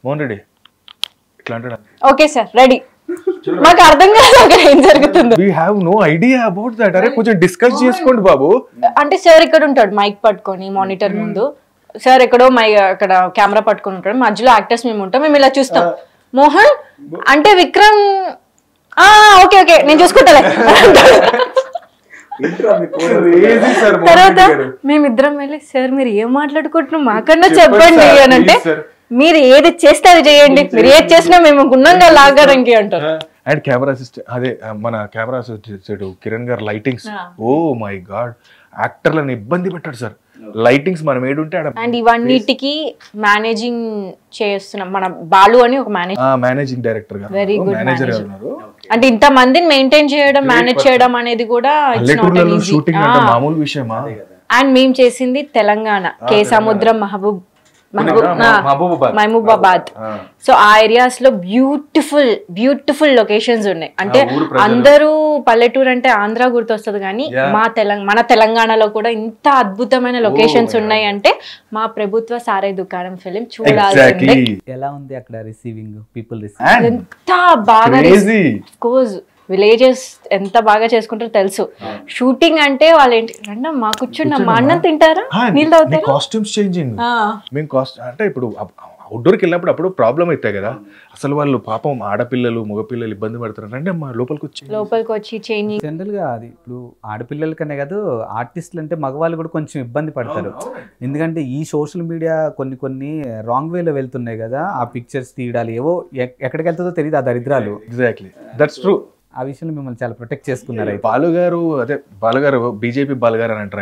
S4: మోహన్ రెడ్డి ఇట్లా అంటాడు.
S3: ఓకే సార్ రెడీ, మాకు అర్థం కాదు అక్కడ ఏం జరుగుతుందో.
S4: We have no idea about that. అరే కొంచెం డిస్కస్ చేసుకోండి బాబు.
S3: అంటే సార్ ఇక్కడ ఉంటాడు మైక్ పట్టుకొని మానిటర్ ముందు, సార్ ఎక్కడో అక్కడ కెమెరా పట్టుకొని ఉంటాడు, మధ్యలో యాక్టర్స్ మేము ఉంటాం, మేము ఇలా చూస్తాం. మోహన్ అంటే విక్రమ్ ఓకే ఓకే నేను చూసుకుంటాలే. తర్వాత మేమిద్దరం వెళ్ళి సార్ మీరు ఏం మాట్లాడుకుంటున్నాం మాకన్నా చెప్పండి అని అంటే, మీరు ఏది చేస్తే అది చేయండి, మీరు ఏది చేసినా మేము గుణంగా లాగారంకి అంటారు.
S4: అండ్ కెమెరా అసిస్టెంట్, అదే మన కెమెరా అసిస్టెంట్ కిరణ్ గారు లైటింగ్స్, ఓ మై గాడ్ యాక్టర్లను ఇబ్బంది పెట్టాడు సార్. లైటింగ్స్ మనం ఏడుంటే
S3: అండ్ ఇవన్నిటికి మేనేజింగ్ చేస్తున్నాం మన బాలు అని ఒక
S4: మేనేజింగ్ డైరెక్టర్ గారు,
S3: వెరీ గుడ్
S4: మేనేజర్
S3: మేనేజర్.
S4: ఉన్నారు.
S3: అంటే ఇంత మందిని మెయింటైన్ చేయడం మేనేజ్ చేయడం అనేది కూడా
S4: షూటింగ్ అంటే మామూలు విషయమా.
S3: అండ్ మేము చేసింది తెలంగాణ, కే సముద్రం, మహబూబాబాద్. సో ఆ ఏరియాస్ లో బ్యూటిఫుల్ లొకేషన్స్ ఉన్నాయి. అంటే అందరూ పల్లెటూరు అంటే ఆంధ్ర గుర్తొస్తుంది కానీ మన తెలంగాణలో కూడా ఇంత అద్భుతమైన లొకేషన్స్ ఉన్నాయి. అంటే మా ప్రభుత్వ సారాయి దుకాణం ఫిలిం చూడాల్సిందే.
S2: ఎలా ఉంది అక్కడ రిసీవింగ్ పీపుల్?
S3: ఎంత బాగా, కోర్స్ విలేజెస్ ఎంత బాగా చేసుకుంటారో తెలుసు. షూటింగ్ అంటే వాళ్ళు ఏంటి రండి మా కూర్చున్నా మా అన్నం తింటారా నీళ్ళు తాగుతారా.
S4: కాస్ట్యూమ్స్ చేంజింగ్ మేము అంటే ఇప్పుడు అవుట్డోర్కి వెళ్ళినప్పుడు అప్పుడు ప్రాబ్లం అవుతాయి కదా, అసలు వాళ్ళు పాపం ఆడపిల్లలు మగపిల్లలు ఇబ్బంది పడతారు అంటే మా లోపలికి వచ్చి
S3: చేంజింగ్.
S2: జనరల్ గా అది ఇప్పుడు ఆడపిల్లల కనే కాదు, ఆర్టిస్టులు అంటే మగవాళ్ళు కూడా కొంచెం ఇబ్బంది పడతారు. ఎందుకంటే ఈ సోషల్ మీడియా కొన్ని రాంగ్ వేలో వెళ్తున్నాయి కదా, ఆ పిక్చర్స్ తీయడాలు ఏవో ఎక్కడికి వెళ్తుందో తెలియదు ఆ దరిద్రాలు.
S4: Exactly that's true.
S2: ఆ విషయంలో మిమ్మల్ని చాలా ప్రొటెక్ట్ చేసుకున్నారు.
S4: బాలుగారు బీజేపీ బాలుగారు అని అంటారు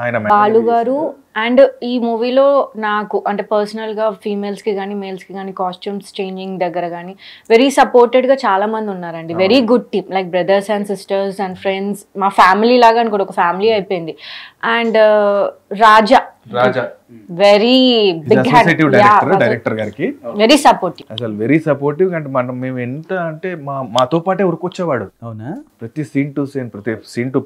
S4: ఆయన
S3: బాలుగారు. అండ్ ఈ మూవీలో నాకు అంటే పర్సనల్ గా ఫీమేల్స్ కి కానీ మేల్స్ కి కానీ కాస్ట్యూమ్స్ చేంజింగ్ దగ్గర కానీ వెరీ సపోర్టెడ్ గా చాలా మంది ఉన్నారండి. Very good team, like brothers and sisters and friends, మా ఫ్యామిలీ లాగా అని కూడా ఒక ఫ్యామిలీ అయిపోయింది. And Raja very big
S4: director గారికి
S3: వెరీ సపోర్టివ్,
S4: అసలు వెరీ సపోర్టివ్. అంటే మేము ఎంత అంటే మాతో పాటే ఉరికొచ్చేవాడు.
S2: అవునా?
S4: ప్రతి సీన్ టు సీన్, ప్రతి సీన్ టు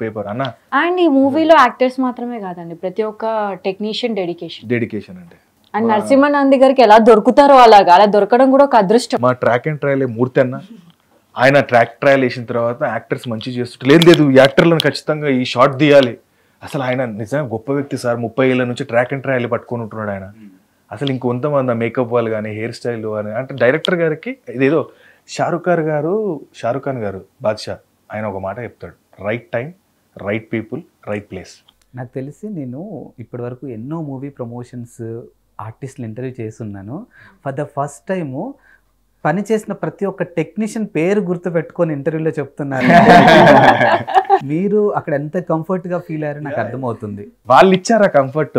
S4: పేపర్ అన్న.
S3: అండ్ ఈ మూవీలో యాక్టర్స్ మాత్రమే కాదండి, ప్రతి ఒక్క టెక్నీషియన్ డెడికేషన్
S4: అంటే.
S3: అండ్ నరసింహనంది గారికి ఎలా దొరుకుతారో అలా దొరకడం కూడా ఒక అదృష్టం.
S4: మా ట్రాక్ అండ్ ట్రయల్ మూర్తి అన్న, ఆయన ట్రాక్ ట్రయల్ వేసిన తర్వాత యాక్టర్స్ మంచి చేస్తుంటే లేదు యాక్టర్లను ఖచ్చితంగా ఈ షాట్ తీయాలి. అసలు ఆయన నిజంగా గొప్ప వ్యక్తి సార్. 30 ఏళ్ళ నుంచి ట్రాక్ అండ్ ట్రయల్ పట్టుకొని ఉంటున్నాడు ఆయన. అసలు ఇంకొంతమంది మేకప్ వాళ్ళు కానీ హెయిర్ స్టైల్ కానీ, అంటే డైరెక్టర్ గారికి ఇదేదో షారుఖ్ ఖాన్ గారు బాద్షా ఆయన ఒక మాట చెప్తాడు, right time, right people, right place.
S2: నాకు తెలిసి నేను ఇప్పటివరకు ఎన్నో మూవీ ప్రమోషన్స్ ఆర్టిస్టులు ఇంటర్వ్యూ చేస్తున్నాను. ఫర్ ద ఫస్ట్ టైము పని చేసిన ప్రతి ఒక్క టెక్నీషియన్ పేరు గుర్తు పెట్టుకొని ఇంటర్వ్యూలో చెప్తున్నారు. మీరు అక్కడ ఎంత కంఫర్ట్ గా ఫీల్ అయ్యారో నాకు అర్థమవుతుంది.
S4: వాళ్ళు ఇచ్చారా కంఫర్ట్.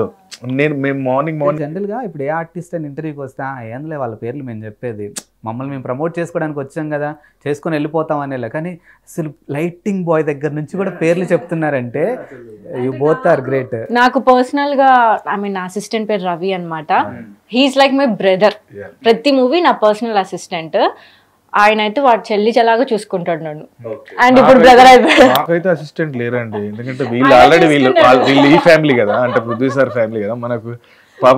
S4: మేము మార్నింగ్
S2: జనరల్ గా ఇప్పుడు ఏ ఆర్టిస్ట్ అని ఇంటర్వ్యూకి వస్తా ఏందులే వాళ్ళ పేర్లు మేము చెప్పేది, మమ్మల్ని మేము ప్రమోట్ చేసుకోవడానికి వచ్చాం కదా చేసుకొని వెళ్ళిపోతాం అనేలా, కానీ అసలు లైటింగ్ బాయ్ దగ్గర నుంచి కూడా పేర్లు చెప్తున్నారంటే యు బోత్ ఆర్ గ్రేట్.
S3: నాకు పర్సనల్ గా అసిస్టెంట్ పేరు రవి అన్నమాట. He's like my brother. ప్రతి మూవీ నా పర్సనల్ అసిస్టెంట్. ఆయన అయితే వాడు చెల్లిలాగా చూసుకుంటాడు నన్ను. అండ్ ఇప్పుడు బ్రదర్ అయిపోయాడు.
S4: నాకైతే అసిస్టెంట్ లేరండి, ఎందుకంటే వీళ్ళు ఆల్రెడీ వీళ్ళు ఈ ఫ్యామిలీ కదా, అంటే పృథ్వీ సార్ ఫ్యామిలీ కదా. మనకు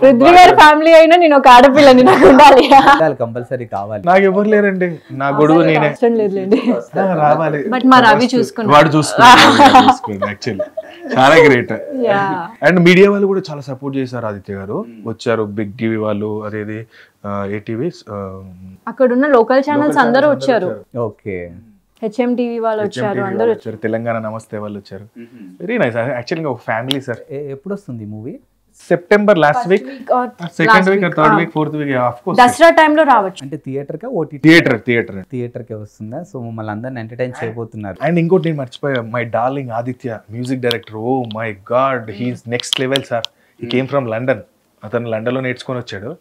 S3: పృథ్వీ గారి ఫ్యామిలీ అయినా నేను ఒక ఆడపిల్లని, నాకు ఉండాలి,
S2: కంపల్సరీ కావాలి.
S4: నాకు ఎవరు లేరండి, నా గొడుగు నేనే. రావాలి
S3: బట్ మా రవి చూసుకున్నాడు,
S4: వాడు చూసుకున్నాడు. యాక్చువల్లీ చాలా గ్రేట్. అండ్ మీడియా వాళ్ళు కూడా చాలా సపోర్ట్ చేశారు. ఆదిత్య గారు వచ్చారు, బిగ్ టీవీ వాళ్ళు, అదేది ఏటీవీ, అక్కడ
S3: ఉన్న లోకల్ ఛానల్స్ అందరూ వచ్చారు.
S2: ఓకే,
S3: హెచ్ఎం టీవీ వాళ్ళు వచ్చారు, అందరూ వచ్చారు,
S4: తెలంగాణ నమస్తే వాళ్ళు వచ్చారు. Very nice. యాక్చువల్లీ ఒక ఫ్యామిలీ సార్.
S2: ఎప్పుడు వస్తుంది movie?
S4: September last week, second week, third week, fourth week, of course
S3: Dasara టైంలో రావచ్చు.
S2: అంటే థియేటర్ కా ఓటీటీ? థియేటర్ కే వస్తుందా? సో మమ్మల్ని అందరిని ఎంటర్టైన్ చేయబోతున్నారు.
S4: అండ్ ఇంకోటి నేను మర్చిపోయా, my darling Aditya music director. Oh my God, he's next level sir. He came from London. అతను లండన్ లో నేర్చుకొని వచ్చాడు.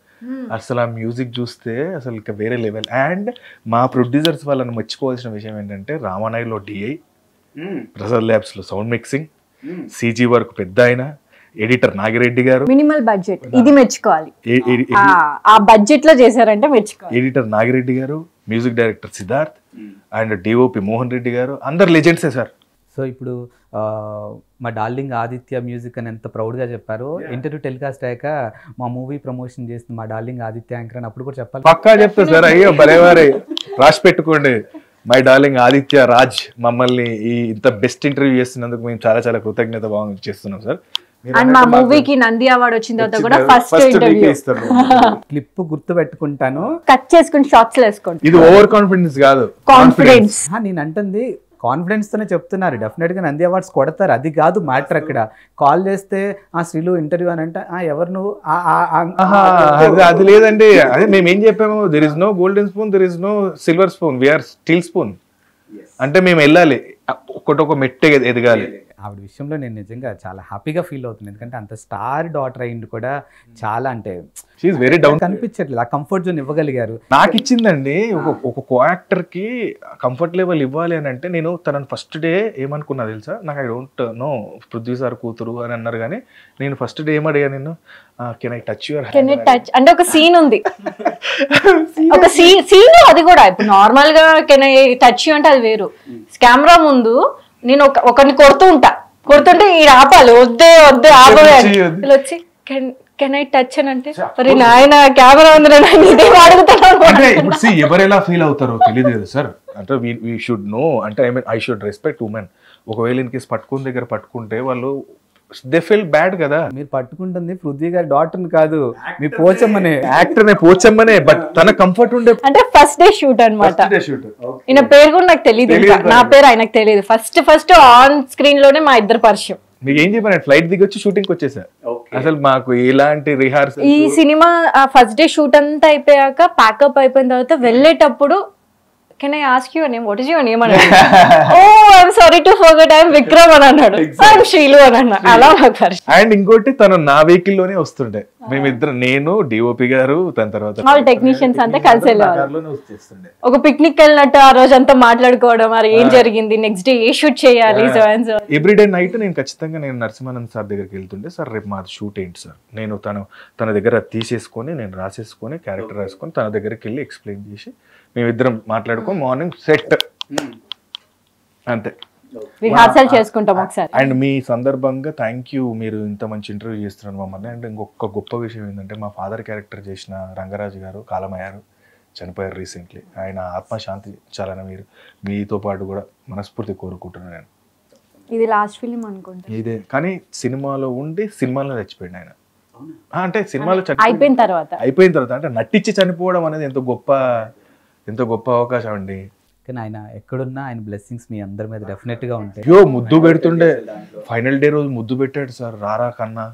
S4: అసలు ఆ మ్యూజిక్ చూస్తే అసలు ఇంకా వేరే లెవెల్. అండ్ మా ప్రొడ్యూసర్స్ వాళ్ళని మర్చిపోవాల్సిన విషయం ఏంటంటే, రామానాయుడులో డిఐ, ప్రసాద్ ల్యాబ్స్ లో సౌండ్ మిక్సింగ్, CG వర్క్ పెద్ద ఆయన, ఎడిటర్ నాగిరెడ్డి గారు,
S3: మినిమల్ బడ్జెట్, ఇది మెచ్చుకోవాలి.
S4: ఎ-
S3: ఆ బడ్జెట్ లో చేశారంటే మెచ్చుకోవాలి.
S4: ఎడిటర్ నాగిరెడ్డి గారు, music director Siddharth and DOP Mohan Reddy గారు, అందరు లెజెండ్సే సార్.
S2: సో ఇప్పుడు మా డార్లింగ్ ఆదిత్య మ్యూజిక్ అని ఎంత ప్రౌడ్గా చెప్పారు. ఇంటర్వ్యూ టెలికాస్ట్ అయ్యాక మా మూవీ ప్రమోషన్ చేస్తుంది మా డార్లింగ్ ఆదిత్య యాంకర్ అని అప్పుడు కూడా చెప్పాలి.
S4: పక్కా చెప్తా సార్. అయ్యో భలేవారే, రాసి పెట్టుకోండి. మై డార్లింగ్ ఆదిత్య రాజ్ మమ్మల్ని ఈ ఇంత బెస్ట్ ఇంటర్వ్యూ చేస్తున్నందుకు మేము చాలా చాలా కృతజ్ఞత భావం చేస్తున్నాం సార్.
S3: అండ్ మా మూవీకి నంది అవార్డ్ వచ్చిన తర్వాత కూడా ఫస్ట్ ఇంటర్వ్యూ
S2: క్లిప్ గుర్తు పెట్టుకుంటాను.
S3: కట్ చేసుకుని షార్ట్స్ వేసుకోండి.
S4: ఇది ఓవర్ కాన్ఫిడెన్స్ కాదు,
S3: కాన్ఫిడెన్స్.
S2: నేను అంటుంది కాన్ఫిడెన్స్ తోనే చెప్తున్నారు. డెఫినెట్ గా నంది అవార్డ్స్ కొడతారు, అది కాదు మ్యాటర్. అక్కడ కాల్ చేస్తే శ్రీలు ఇంటర్వ్యూ అని అంటే ఎవరు నువ్వు
S4: అది లేదండి. అదే మేము ఏం చెప్పాము, there is no golden spoon, there is no silver spoon, we are steel spoon. అంటే మేము వెళ్ళాలి, ఒక్కొక్క మెట్టు ఎదగాలి.
S2: ఆవిడ విషయంలో నేను నిజంగా చాలా హ్యాపీగా ఫీల్ అవుతున్నాను. ఎందుకంటే అంత స్టార్ డాటర్ అయింది కూడా చాలా అంటే
S4: షీఈస్ వెరీ డౌన్.
S2: కనిపించట్లేదు, ఆ కంఫర్ట్ జోన్ ఇవ్వగలిగారు.
S4: నాకు ఇచ్చిందండి. ఒక కో యాక్టర్ కి కంఫర్ట్ లెవెల్ ఇవ్వాలి అని అంటే, నేను తనని ఫస్ట్ డే ఏమనుకున్నా తెలుసా, నాకు I don't no Prithvi sir కూతురు అని అన్నారు కానీ నేను ఫస్ట్ డే ఏమడిగా, నేను can I touch your
S3: can I touch అంటే ఒక సీన్ ఉంది, ఒక సీన్ అది కూడా ఇప్పుడు నార్మల్ గా కెన్ ఐ టచ్ యూ అంటే అది వేరు. కెమెరా ముందు నేను ఒకరిని కొడుతుంటే ఈ ఆపాలి, వద్దే వద్దే ఆపలే వచ్చి కెన్ ఐ టచ్ అని అంటే మరి నాయన కెమెరా ఉంది
S4: ఇప్పుడు ఎవరు ఎలా ఫీల్ అవుతారో తెలియదు కదా సార్. అంటే వీ షుడ్ నో, అంటే ఐ షుడ్ రెస్పెక్ట్ ఉమెన్. ఒకవేళ ఇన్ కేసు పట్టుకుని దగ్గర పట్టుకుంటే వాళ్ళు దే ఫీల్ బ్యాడ్ కదా.
S2: మీరు పట్టుకుంటుంది పృథ్వీ గారి డాటర్ కాదు, మీ పోచమ్మనే,
S4: యాక్టర్ నే పోచమ్మనే. బట్ తన కంఫర్ట్ ఉండే
S3: అంటే ఫస్ట్ డే షూట్ అనమాట. ఈయన పేరు కూడా నాకు తెలియదు, నా పేరు ఆయనకు తెలియదు. ఫస్ట్ ఆన్ స్క్రీన్ లోనే మా ఇద్దరు పరిచయం.
S4: మీకు ఏం చెప్పాను, ఫ్లైట్ దిగొచ్చి షూటింగ్ వచ్చేసా. అసలు మాకు ఎలాంటి రిహార్సల్.
S3: ఈ సినిమా ఫస్ట్ డే షూట్ అంతా అయిపోయాక ప్యాకప్ అయిపోయిన తర్వాత వెళ్ళేటప్పుడు can I ask you name, what is your name అని అన్నాడు. Oh I'm sorry to forget, I'm Vikram అని అన్నాడు. ఐఎమ్ శ్రీలు అని అన్నా. అలా నాకు పరిచయం.
S4: అండ్ ఇంకోటి తను నా వెహికల్ లోనే వస్తుండే, మేమిద్దరం, నేను డిఓపి గారు, తన తర్వాత
S3: ఆల్ టెక్నీషియన్స్ అంతా కలిసి వెళ్ళేవాళ్ళు. ఒక పిక్నిక్ వెళ్ళినట్టు ఆ రోజు అంతా మాట్లాడుకోవడం, మరి ఏం జరిగింది, నెక్స్ట్ డే ఏ షూట్ చేయాలి.
S4: ఎవ్రీడే నైట్ నేను ఖచ్చితంగా నరసింహానంద్ సార్ దగ్గరికి వెళ్తుండే, సార్ రేపు మాది షూట్ ఏంటి సార్, నేను తన దగ్గర తీసేసుకొని నేను రాసేసుకొని క్యారెక్టర్ రాసుకొని తన దగ్గరికి వెళ్ళి ఎక్స్ప్లెయిన్ చేసి మేమిద్దరం మాట్లాడుకొని మార్నింగ్ సెట్ అంతే
S3: రిహార్సల్ చేసుకుంటాం ఒకసారి.
S4: అండ్ మీ సందర్భంగా థ్యాంక్ యూ, మీరు ఇంత మంచి ఇంటర్వ్యూ చేస్తున్నారు మమ్మల్ని. అండ్ ఇంకొక గొప్ప విషయం ఏంటంటే, మా ఫాదర్ క్యారెక్టర్ చేసిన రంగరాజు గారు కాలమయ్యారు, చనిపోయారు రీసెంట్లీ. ఆయన ఆత్మశాంతి చాలని మీతో పాటు కూడా మనస్ఫూర్తి కోరుకుంటున్నాను నేను.
S3: ఇది లాస్ట్ ఫిలిం అనుకుంటా
S4: ఇదే, కానీ సినిమాలో ఉండి సినిమాలో చచ్చిపోయింది ఆయన. అంటే సినిమాలో
S3: అయిపోయిన తర్వాత
S4: అంటే నటించి చనిపోవడం అనేది ఎంతో గొప్ప అవకాశం అండి.
S2: కానీ ఆయన ఎక్కడున్నా ఆయన బ్లెస్సింగ్స్ మీ అందరి మీద డెఫినెట్ గా ఉంటాయి.
S4: అయ్యో ముద్దు పెడుతుండే, ఫైనల్ డే రోజు ముద్దు పెట్టాడు సార్, రారా కన్నా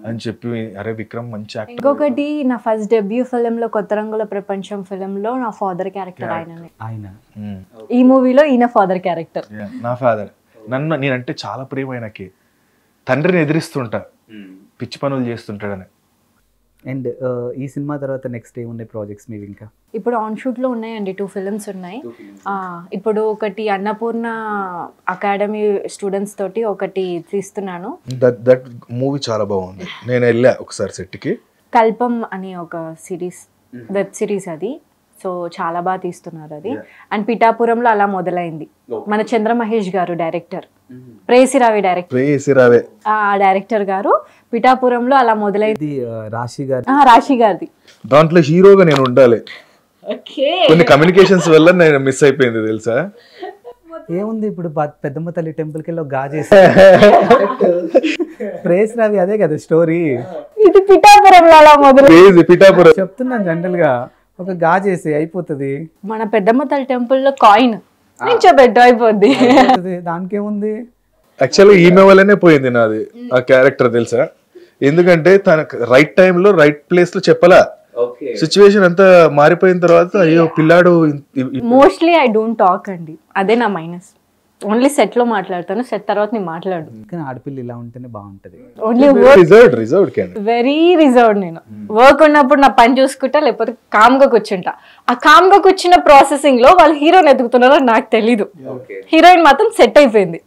S4: అని చెప్పి. అరే విక్రమ్ మంచి యాక్టర్.
S3: ఇంకొకటి నా ఫస్ట్ డెబ్యూ ఫిలిం లో కొత్త రంగుల ప్రపంచం ఫిలిం లో నా ఫాదర్ క్యారెక్టర్ ఆయన. ఈ మూవీలో ఈయన ఫాదర్ క్యారెక్టర్.
S4: నా ఫాదర్ నేనంటే చాలా ప్రేమ ఆయనకి. తండ్రిని ఎదిరిస్తుంటా, పిచ్చి పనులు చేస్తుంటాడని.
S2: అండ్ ఈ సినిమా తర్వాత నెక్స్ట్ ఏమున్నాయి ప్రాజెక్ట్స్ మీవి? ఇంకా
S3: ఇప్పుడు ఆన్ షూట్ లో ఉన్నాయండి, 2 ఫిలిమ్స్ ఉన్నాయి. ఇప్పుడు ఒకటి అన్నపూర్ణ అకాడమీ స్టూడెంట్స్ తోటి ఒకటి తీస్తున్నాను.
S4: దట్ మూవీ చాలా బాగుంది, నేను వెళ్ళా ఒకసారి సెట్ కి.
S3: కల్పం అని ఒక సిరీస్, వెబ్ సిరీస్ అది. సో చాలా బాగా తీస్తున్నారు అది. అండ్ పిఠాపురంలో అలా మొదలైంది. మన చంద్ర మహేష్ గారు డైరెక్టర్, ప్రేయసిరావి డైరెక్టర్ గారు పిఠాపురంలో అలా మొదలైంది. రాశి గారిది.
S4: దాంట్లో హీరోగా నేను ఉండాలి, కొన్ని కమ్యూనికేషన్స్ వల్ల నేను మిస్ అయిపోయింది తెలుసా.
S2: ఏముంది, ఇప్పుడు పెద్దమ్మ తల్లి టెంపుల్కి వెళ్ళి గాజేసి ప్రేస్ రావి, అదే కదా స్టోరీ.
S3: ఇది పిఠాపురంలో అలా మొదలైంది.
S4: పిఠాపురం
S2: చెప్తున్నాను, జనరల్ గా ఒక గాజేసి అయిపోతుంది.
S3: మన పెద్దమ్మ తల్లి టెంపుల్లో కాయిన్ నించోబెట్టు అయిపోద్ది.
S2: దానికేముంది,
S4: యాక్చువల్గా ఈమె వల్లనే పోయింది నాది ఆ క్యారెక్టర్ తెలుసా. ఎందుకంటే తనకు రైట్ టైంలో రైట్ ప్లేస్ లో చెప్పలా. సిచ్యువేషన్ అంతా మారిపోయిన తర్వాత అయ్యో పిల్లాడు.
S3: మోస్ట్లీ ఐ డోంట్ టాక్ అండి, అదే నా మైనస్. ఓన్లీ సెట్ లో మాట్లాడతాను, సెట్ తర్వాత నేను మాట్లాడు.
S2: ఆడపిల్ల ఇలా ఉంటేనే బాగుంటది.
S3: Only very reserved. నేను వర్క్ ఉన్నప్పుడు నా పని చూసుకుంటా, లేకపోతే కామ్ గా కూర్చుంటా. ఆ కామ్ గా కూర్చున్న ప్రాసెసింగ్ లో వాళ్ళు హీరోని ఎదుగుతున్నారో నాకు తెలీదు. హీరోయిన్ మాత్రం సెట్ అయిపోయింది.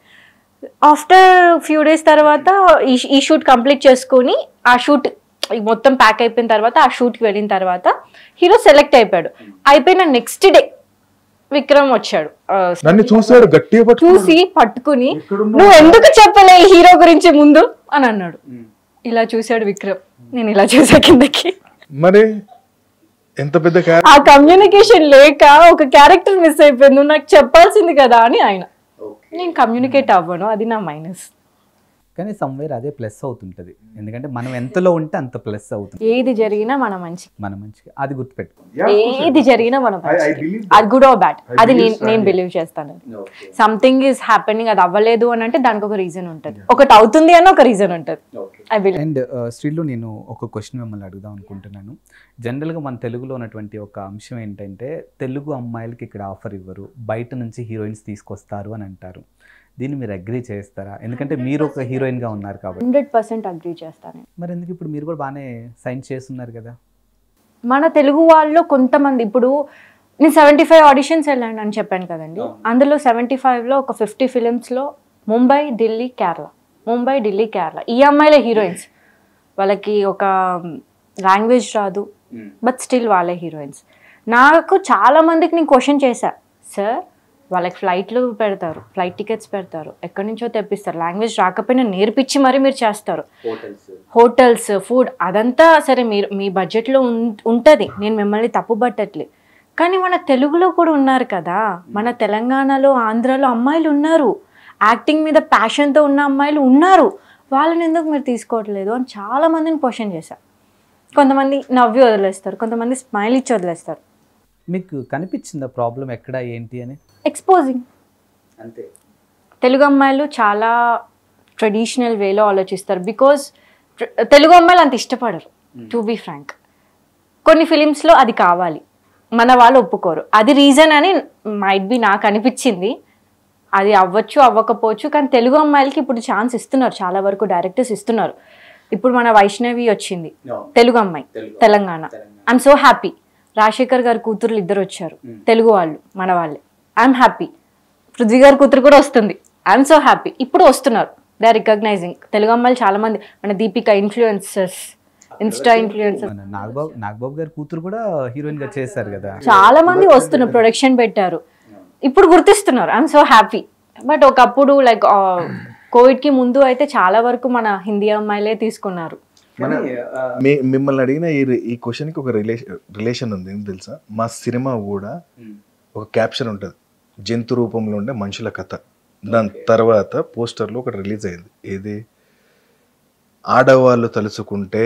S3: ఆఫ్టర్ ఫ్యూ డేస్ తర్వాత ఈ షూట్ కంప్లీట్ చేసుకొని ఆ షూట్ మొత్తం ప్యాక్ అయిపోయిన తర్వాత ఆ షూట్కి వెళ్ళిన తర్వాత హీరో సెలెక్ట్ అయిపోయిన నెక్స్ట్ డే విక్రమ్ వచ్చాడు.
S4: నన్ను చూసాడు గట్టిగా
S3: చూసి పట్టుకుని నువ్వు ఎందుకు చెప్పలే ఈ హీరో గురించి ముందు అని అన్నాడు. ఇలా చూశాడు విక్రమ్, నేను ఇలా చూసా కిందకి.
S4: మరి ఎంత పెద్ద
S3: ఆ కమ్యూనికేషన్ లేక ఒక క్యారెక్టర్ మిస్ అయిపోయింది, నువ్వు నాకు చెప్పాల్సింది కదా అని ఆయన. నేను కమ్యూనికేట్ అవ్వను, అది నా మైనస్.
S2: కానీ సమ్వేర్ అదే ప్లస్ అవుతుంటది, ఎందుకంటే మనం ఎంతలో ఉంటే అంత ప్లస్ అవుతుంది.
S3: ఏది జరిగినా మన మంచిగా,
S2: అది గుర్తుపెట్టుకోండి.
S3: ఏది జరిగినా మనం అది గుడ్ ఆర్ బ్యాడ్, అది నేను బిలీవ్ చేస్తాను. సంథింగ్ ఈస్ హ్యాపెనింగ్, అది అవ్వలేదు అని అంటే దానికి ఒక రీజన్ ఉంటుంది, ఒకటి అవుతుంది అని ఒక రీజన్ ఉంటుంది.
S2: అండ్ శ్రీలు, నేను ఒక క్వశ్చన్ మిమ్మల్ని అడుగుదాం అనుకుంటున్నాను. జనరల్గా మన తెలుగులో ఉన్నటువంటి ఒక అంశం ఏంటంటే తెలుగు అమ్మాయిలకి ఇక్కడ ఆఫర్ ఇవ్వరు, బయట నుంచి హీరోయిన్స్ తీసుకొస్తారు అని అంటారు. దీన్ని మీరు అగ్రీ చేస్తారా? ఎందుకంటే మీరు ఒక హీరోయిన్గా ఉన్నారు కాబట్టి.
S3: 100% అగ్రీ చేస్తాను.
S2: మరి ఎందుకు ఇప్పుడు మీరు కూడా బాగానే సైన్ చేస్తున్నారు కదా?
S3: మన తెలుగు వాళ్ళలో కొంతమంది, ఇప్పుడు నేను 75 ఆడిషన్స్ వెళ్ళాను అని చెప్పాను కదండి, అందులో 75లో ఒక 50 ఫిలిమ్స్లో ముంబై, ఢిల్లీ, కేరళ ఈ అమ్మాయిలే హీరోయిన్స్. వాళ్ళకి ఒక లాంగ్వేజ్ రాదు, బట్ స్టిల్ వాళ్ళే హీరోయిన్స్. నాకు చాలా మందికి నేను క్వశ్చన్ చేశా, సార్ వాళ్ళకి ఫ్లైట్లు పెడతారు, ఫ్లైట్ టికెట్స్ పెడతారు, ఎక్కడి నుంచో తెప్పిస్తారు, లాంగ్వేజ్ రాకపోయినా నేర్పించి మరి మీరు చేస్తారు, హోటల్స్, ఫుడ్, అదంతా సరే మీరు మీ బడ్జెట్లో ఉంటుంది, నేను మిమ్మల్ని తప్పు పట్టట్లే. కానీ మన తెలుగులో కూడా ఉన్నారు కదా, మన తెలంగాణలో, ఆంధ్రాలో అమ్మాయిలు ఉన్నారు, యాక్టింగ్ మీద ప్యాషన్తో ఉన్న అమ్మాయిలు ఉన్నారు, వాళ్ళని ఎందుకు మీరు తీసుకోవట్లేదు అని చాలా మందిని క్వశ్చన్ చేశారు. కొంతమంది నవ్వి వదిలేస్తారు, కొంతమంది స్మైల్ ఇచ్చి వదిలేస్తారు.
S2: మీకు కనిపించిందా ప్రాబ్లం ఎక్కడ ఏంటి అని?
S3: ఎక్స్పోజింగ్.
S2: అంతే,
S3: తెలుగు అమ్మాయిలు చాలా ట్రెడిషనల్ వేలో ఆలోచిస్తారు, బికాజ్ తెలుగు అమ్మాయిలు అంత ఇష్టపడరు, టు బీ ఫ్రాంక్. కొన్ని ఫిలిమ్స్లో అది కావాలి, మన వాళ్ళు ఒప్పుకోరు, అది రీజన్ అని మైట్ బి నాకు అనిపించింది. అది అవ్వచ్చు అవ్వకపోవచ్చు, కానీ తెలుగు అమ్మాయిలకి ఇప్పుడు ఛాన్స్ ఇస్తున్నారు, చాలా వరకు డైరెక్టర్స్ ఇస్తున్నారు. ఇప్పుడు మన వైష్ణవి వచ్చింది, తెలుగు అమ్మాయి, Telangana. I'm so happy. Rajasekhar గారి కూతురు ఇద్దరు వచ్చారు, తెలుగు వాళ్ళు, మన వాళ్ళే. I'm happy. పృథ్వీ గారి కూతురు కూడా వస్తుంది, ఐఎమ్ సో హ్యాపీ. ఇప్పుడు వస్తున్నారు, దే ఆర్ రికగ్నైజింగ్. తెలుగు అమ్మాయిలు చాలా మంది, మన Deepika influencers, Insta influencers,
S2: Nagababu గారి కూతురు కూడా హీరోయిన్ గా చేశారు కదా,
S3: చాలా మంది వస్తున్నారు, ప్రొడక్షన్ పెట్టారు, ఇప్పుడు గుర్తిస్తున్నారు. I'm so happy. బట్ ఒకప్పుడు లైక్ కోవిడ్కి ముందు అయితే చాలా వరకు మన హిందీ అమ్మాయిలే తీసుకున్నారు.
S4: మిమ్మల్ని అడిగిన ఈ క్వశ్చన్కి ఒక రిలేషన్ ఉంది, ఏం తెలుసా? మా సినిమా కూడా ఒక క్యాప్షన్ ఉంటుంది, జంతు రూపంలో ఉండే మనుషుల కథ. దాని తర్వాత పోస్టర్లో ఒకటి రిలీజ్ అయింది, ఏది? ఆడవాళ్ళు తలుచుకుంటే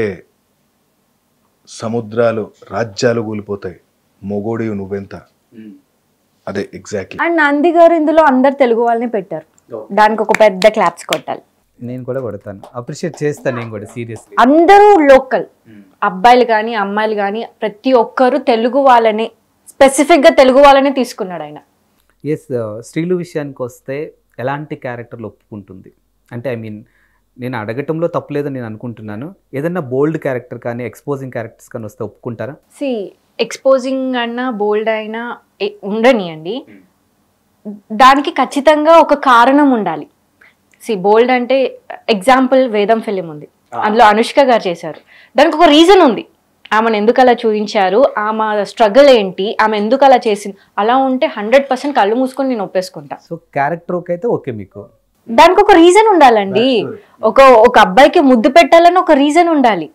S4: సముద్రాలు, రాజ్యాలు కూలిపోతాయి, మొగోడి నువ్వెంత. అదే ఎగ్జాక్ట్లీ.
S3: అండ్ నంది గారు ఇందులో అందరు తెలుగు వాళ్ళని పెట్టారు, దానికి ఒక పెద్ద క్లాప్స్ కొట్టాలి.
S2: నేను కూడా కొడతాను, అప్రిషియేట్ చేస్తాను నేను కూడా సీరియస్లీ.
S3: అందరూ లోకల్ అబ్బాయిలు కానీ అమ్మాయిలు కానీ ప్రతి ఒక్కరు తెలుగు వాళ్ళని, స్పెసిఫిక్గా తెలుగు వాళ్ళని తీసుకున్నాడు ఆయన.
S2: ఎస్, శ్రీలు విషయానికి వస్తే ఎలాంటి క్యారెక్టర్లు ఒప్పుకుంటుంది అంటే, ఐ మీన్ నేను అడగటంలో తప్పులేదని నేను అనుకుంటున్నాను. ఏదన్నా బోల్డ్ క్యారెక్టర్ కానీ ఎక్స్పోజింగ్ క్యారెక్టర్స్ కానీ వస్తే ఒప్పుకుంటారా?
S3: సి ఎక్స్పోజింగ్ అన్నా బోల్డ్ అయినా ఉండనియండి, దానికి ఖచ్చితంగా ఒక కారణం ఉండాలి. సి బోల్డ్ అంటే ఎగ్జాంపుల్ వేదం ఫిలిం ఉంది, అందులో అనుష్క గారు చేశారు, దానికి ఒక రీజన్ ఉంది, ఆమెను ఎందుకు అలా చూపించారు, ఆమె స్ట్రగుల్ ఏంటి, ఆమె ఎందుకు అలా చేసింది. అలా ఉంటే 100% కళ్ళు మూసుకొని నేను ఒప్పేసుకుంటా.
S2: సో క్యారెక్టర్ ఓకే అయితే ఓకే, మీకు
S3: దానికి ఒక రీజన్ ఉండాలండి. ఒక అబ్బాయికి ముద్దు పెట్టాలని ఒక రీజన్ ఉండాలి,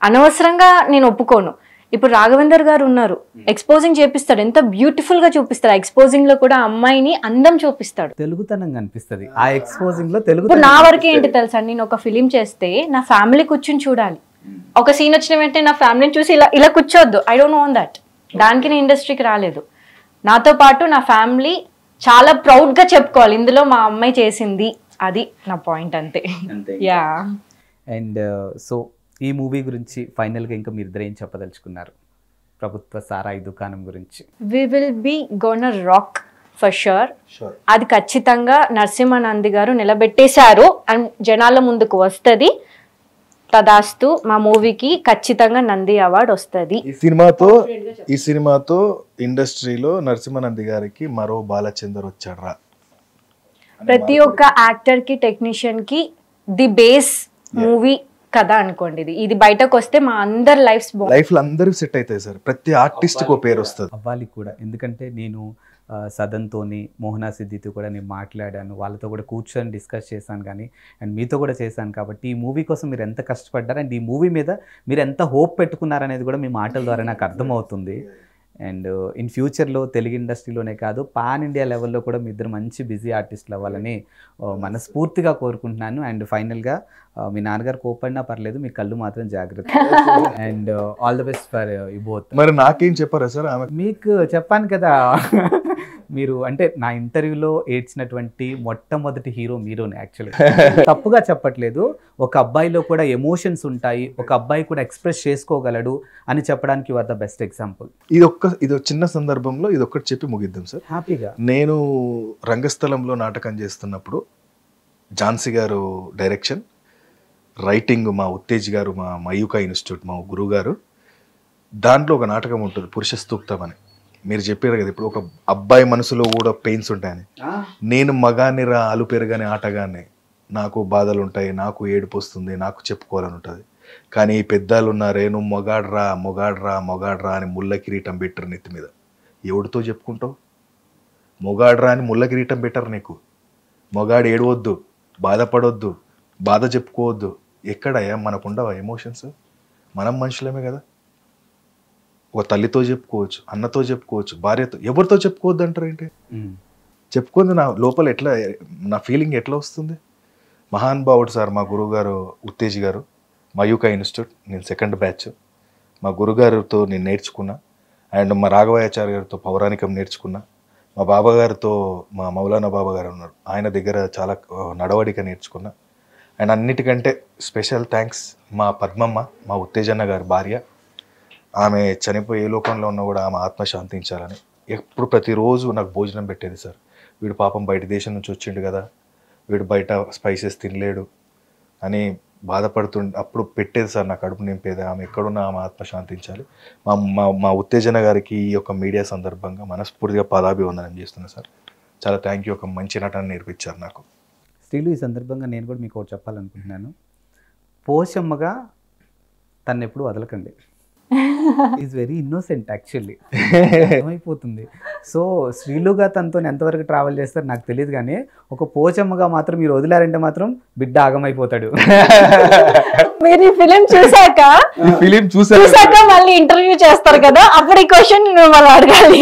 S3: అనవసరంగా నేను ఒప్పుకోను. ఇప్పుడు రాఘవేందర్ గారు ఉన్నారు, ఎక్స్పోజింగ్ చేపిస్తాడు, ఎంత బ్యూటిఫుల్ గా చూపిస్తాడు. ఎక్స్పోజింగ్ లో కూడా అమ్మాయిని అందం చూపిస్తాడు,
S2: తెలుగుతనం కనిపిస్తుంది ఆ ఎక్స్పోజింగ్ లో. తెలుగు
S3: ఇప్పుడు నా వరకు ఏంటి తెలుసా, నేను ఒక ఫిలిం చేస్తే నా ఫ్యామిలీ కూర్చుని చూడాలి. ఒక సీన్ వచ్చిన వెంటనే నా ఫ్యామిలీని చూసి ఇలా కూర్చోవద్దు. I don't know that. దానికి నేను ఇండస్ట్రీకి రాలేదు. నాతో పాటు నా ఫ్యామిలీ చాలా ప్రౌడ్ గా చెప్పుకోవాలి, ఇందులో మా అమ్మాయి చేసింది, అది నా పాయింట్. అంతే. యా.
S2: అండ్ సో ఈ మూవీ గురించి ఫైనల్గా ఇంకా మీరు ఇద్దరు ఏం చెప్పదలుచుకున్నారు? ప్రభుత్వ సారాయి దుకాణం గురించి.
S3: We will be gonna rock for sure. అది ఖచ్చితంగా నరసింహానంది గారు నిలబెట్టేశారు అండ్ జనాల ముందుకు వస్తుంది. తదాస్తు, మా మూవీకి ఖచ్చితంగా నంది అవార్డు వస్తుంది.
S4: ఈ సినిమాతో ఇండస్ట్రీలో నరసింహానంది గారికి మరో బాలచందర్ వచ్చాడ్రా?
S3: ప్రతి ఒక్క యాక్టర్ కి టెక్నీషియన్ కి ది బేస్ మూవీ కథ అనుకోండి. ఇది బయటకు వస్తే మా అందరి
S4: లైఫ్ లో అందరూ సెట్ అవుతాయి సార్. ప్రతి ఆర్టిస్ట్ కు పేరు వస్తుంది.
S2: అవ్వాలి కూడా, ఎందుకంటే నేను సదన్తోని మోహనా సిద్ధితో కూడా నేను మాట్లాడాను, వాళ్ళతో కూడా కూర్చొని డిస్కస్ చేశాను కానీ, అండ్ మీతో కూడా చేశాను. కాబట్టి ఈ మూవీ కోసం మీరు ఎంత కష్టపడ్డారు అండ్ ఈ మూవీ మీద మీరు ఎంత హోప్ పెట్టుకున్నారనేది కూడా మీ మాటల ద్వారా నాకు అర్థమవుతుంది. అండ్ ఇన్ ఫ్యూచర్లో తెలుగు ఇండస్ట్రీలోనే కాదు పాన్ ఇండియా లెవెల్లో కూడా మీ ఇద్దరు మంచి బిజీ ఆర్టిస్టులు అవ్వాలని మనస్ఫూర్తిగా కోరుకుంటున్నాను. అండ్ ఫైనల్గా మీ నాన్నగారు కోపడినా పర్లేదు, మీ కళ్ళు మాత్రం జాగ్రత్త. And all the best for you both.
S4: మరి నాకేం చెప్పారా సార్?
S2: మీకు చెప్పాను కదా, మీరు అంటే నా ఇంటర్వ్యూలో ఏడ్చినటువంటి మొట్టమొదటి హీరో మీరోనే. యాక్చువల్గా తప్పుగా చెప్పట్లేదు, ఒక అబ్బాయిలో కూడా ఎమోషన్స్ ఉంటాయి, ఒక అబ్బాయి కూడా ఎక్స్ప్రెస్ చేసుకోగలడు అని చెప్పడానికి you are the best example.
S4: ఇది చిన్న సందర్భంలో ఇది ఒక్కటి చెప్పి ముగిద్దాం సార్
S2: హ్యాపీగా.
S4: నేను రంగస్థలంలో నాటకం చేస్తున్నప్పుడు ఝాన్సీ గారు డైరెక్షన్, రైటింగ్ మా ఉత్తేజ్ గారు, మా మయూకా ఇన్స్టిట్యూట్ మా గురువు గారు. దాంట్లో ఒక నాటకం ఉంటుంది పురుష స్తూక్తం అని. మీరు చెప్పారు కదా ఇప్పుడు ఒక అబ్బాయి మనసులో కూడా పెయిన్స్ ఉంటాయని. నేను మగాన్ని రా అలు పెరగానే ఆటగానే, నాకు బాధలు ఉంటాయి, నాకు ఏడుపు వస్తుంది, నాకు చెప్పుకోవాలని ఉంటుంది. కానీ ఈ పెద్దాలు ఉన్నారే, నువ్వు మొగాడ్రా మొగాడ్రా మొగాడ్రా అని ముళ్ళ కిరీటం పెట్టరు నెత్తి మీద. ఎవడితో చెప్పుకుంటావు? మొగాడ్రా అని ముళ్ళ కిరీటం పెట్టరు నీకు. మొగాడు ఏడవద్దు, బాధపడొద్దు, బాధ చెప్పుకోవద్దు. ఎక్కడయ్యా మనకుండవా ఎమోషన్స్? మనం మనుషులమే కదా. ఒక తల్లితో చెప్పుకోవచ్చు, అన్నతో చెప్పుకోవచ్చు, భార్యతో, ఎవరితో చెప్పుకోవద్దు అంటారు ఏంటి? చెప్పుకుంది నా లోపల ఎట్లా, నా ఫీలింగ్ ఎట్లా వస్తుంది? మహానుభావుడు సార్ మా గురువుగారు ఉత్తేజ్ గారు, మయూకా ఇన్స్టిట్యూట్, నేను సెకండ్ బ్యాచ్. మా గురుగారితో నేను నేర్చుకున్నా. అండ్ మా రాఘవాచార్య గారితో పౌరాణికం నేర్చుకున్నా. మా బాబా గారితో, మా మౌలానా బాబా గారు ఉన్నారు, ఆయన దగ్గర చాలా నడవడిక నేర్చుకున్నా. అండ్ అన్నిటికంటే స్పెషల్ థ్యాంక్స్ మా పద్మమ్మ, మా ఉత్తేజన్న గారి భార్య. ఆమె చనిపోయి ఏ లోకంలో ఉన్నా కూడా ఆమె ఆత్మ శాంతించాలని ఎప్పుడు ప్రతిరోజు నాకు భోజనం పెట్టేది సార్. వీడు పాపం బయట దేశం నుంచి వచ్చిండు కదా, వీడు బయట స్పైసెస్ తినలేడు అని బాధపడుతుండే అప్పుడు పెట్టేది సార్, నా కడుపు నింపేది. ఆమె ఎక్కడున్నా ఆమె ఆత్మ శాంతించాలి. మా ఉత్తేజన గారికి ఈ యొక్క మీడియా సందర్భంగా మనస్ఫూర్తిగా పాదాభివందనం చేస్తున్నాను సార్. చాలా థ్యాంక్ యూ. ఒక మంచి నటన నేర్పించారు నాకు.
S2: స్త్రీలు, ఈ సందర్భంగా నేను కూడా మీకు ఒకటి చెప్పాలనుకుంటున్నాను. పోషమ్మగా తను ఎప్పుడు వదలకండి. ఈజ్ వెరీ ఇన్నోసెంట్ యాక్చువల్లీ, అర్థమైపోతుంది. సో శ్రీలుగా తనతో ఎంతవరకు ట్రావెల్ చేస్తారు నాకు తెలియదు, కానీ ఒక పోచమ్మగా మాత్రం మీరు వదిలారంటే మాత్రం బిడ్డ ఆగమైపోతాడు.
S3: మీరు ఈ ఫిలిం చూసాక మళ్ళీ ఇంటర్వ్యూ చేస్తారు కదా, అప్పుడు ఈ క్వశ్చన్ మిమ్మల్ని అడగాలి.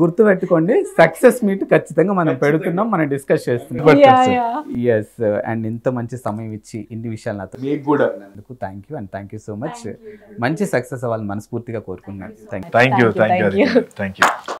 S2: గుర్తు పెట్టుకోండి, సక్సెస్ మీట్ ఖచ్చితంగా మనం పెడుతున్నాం, మనం డిస్కస్ చేస్తున్నాం. ఎస్, అండ్ ఇంత మంచి సమయం ఇచ్చి ఇన్ని విషయాలు నాతో thank you and thank you so much. మంచి సక్సెస్ అవ్వాలని మనస్ఫూర్తిగా కోరుకుంటున్నాను.
S4: Thank you.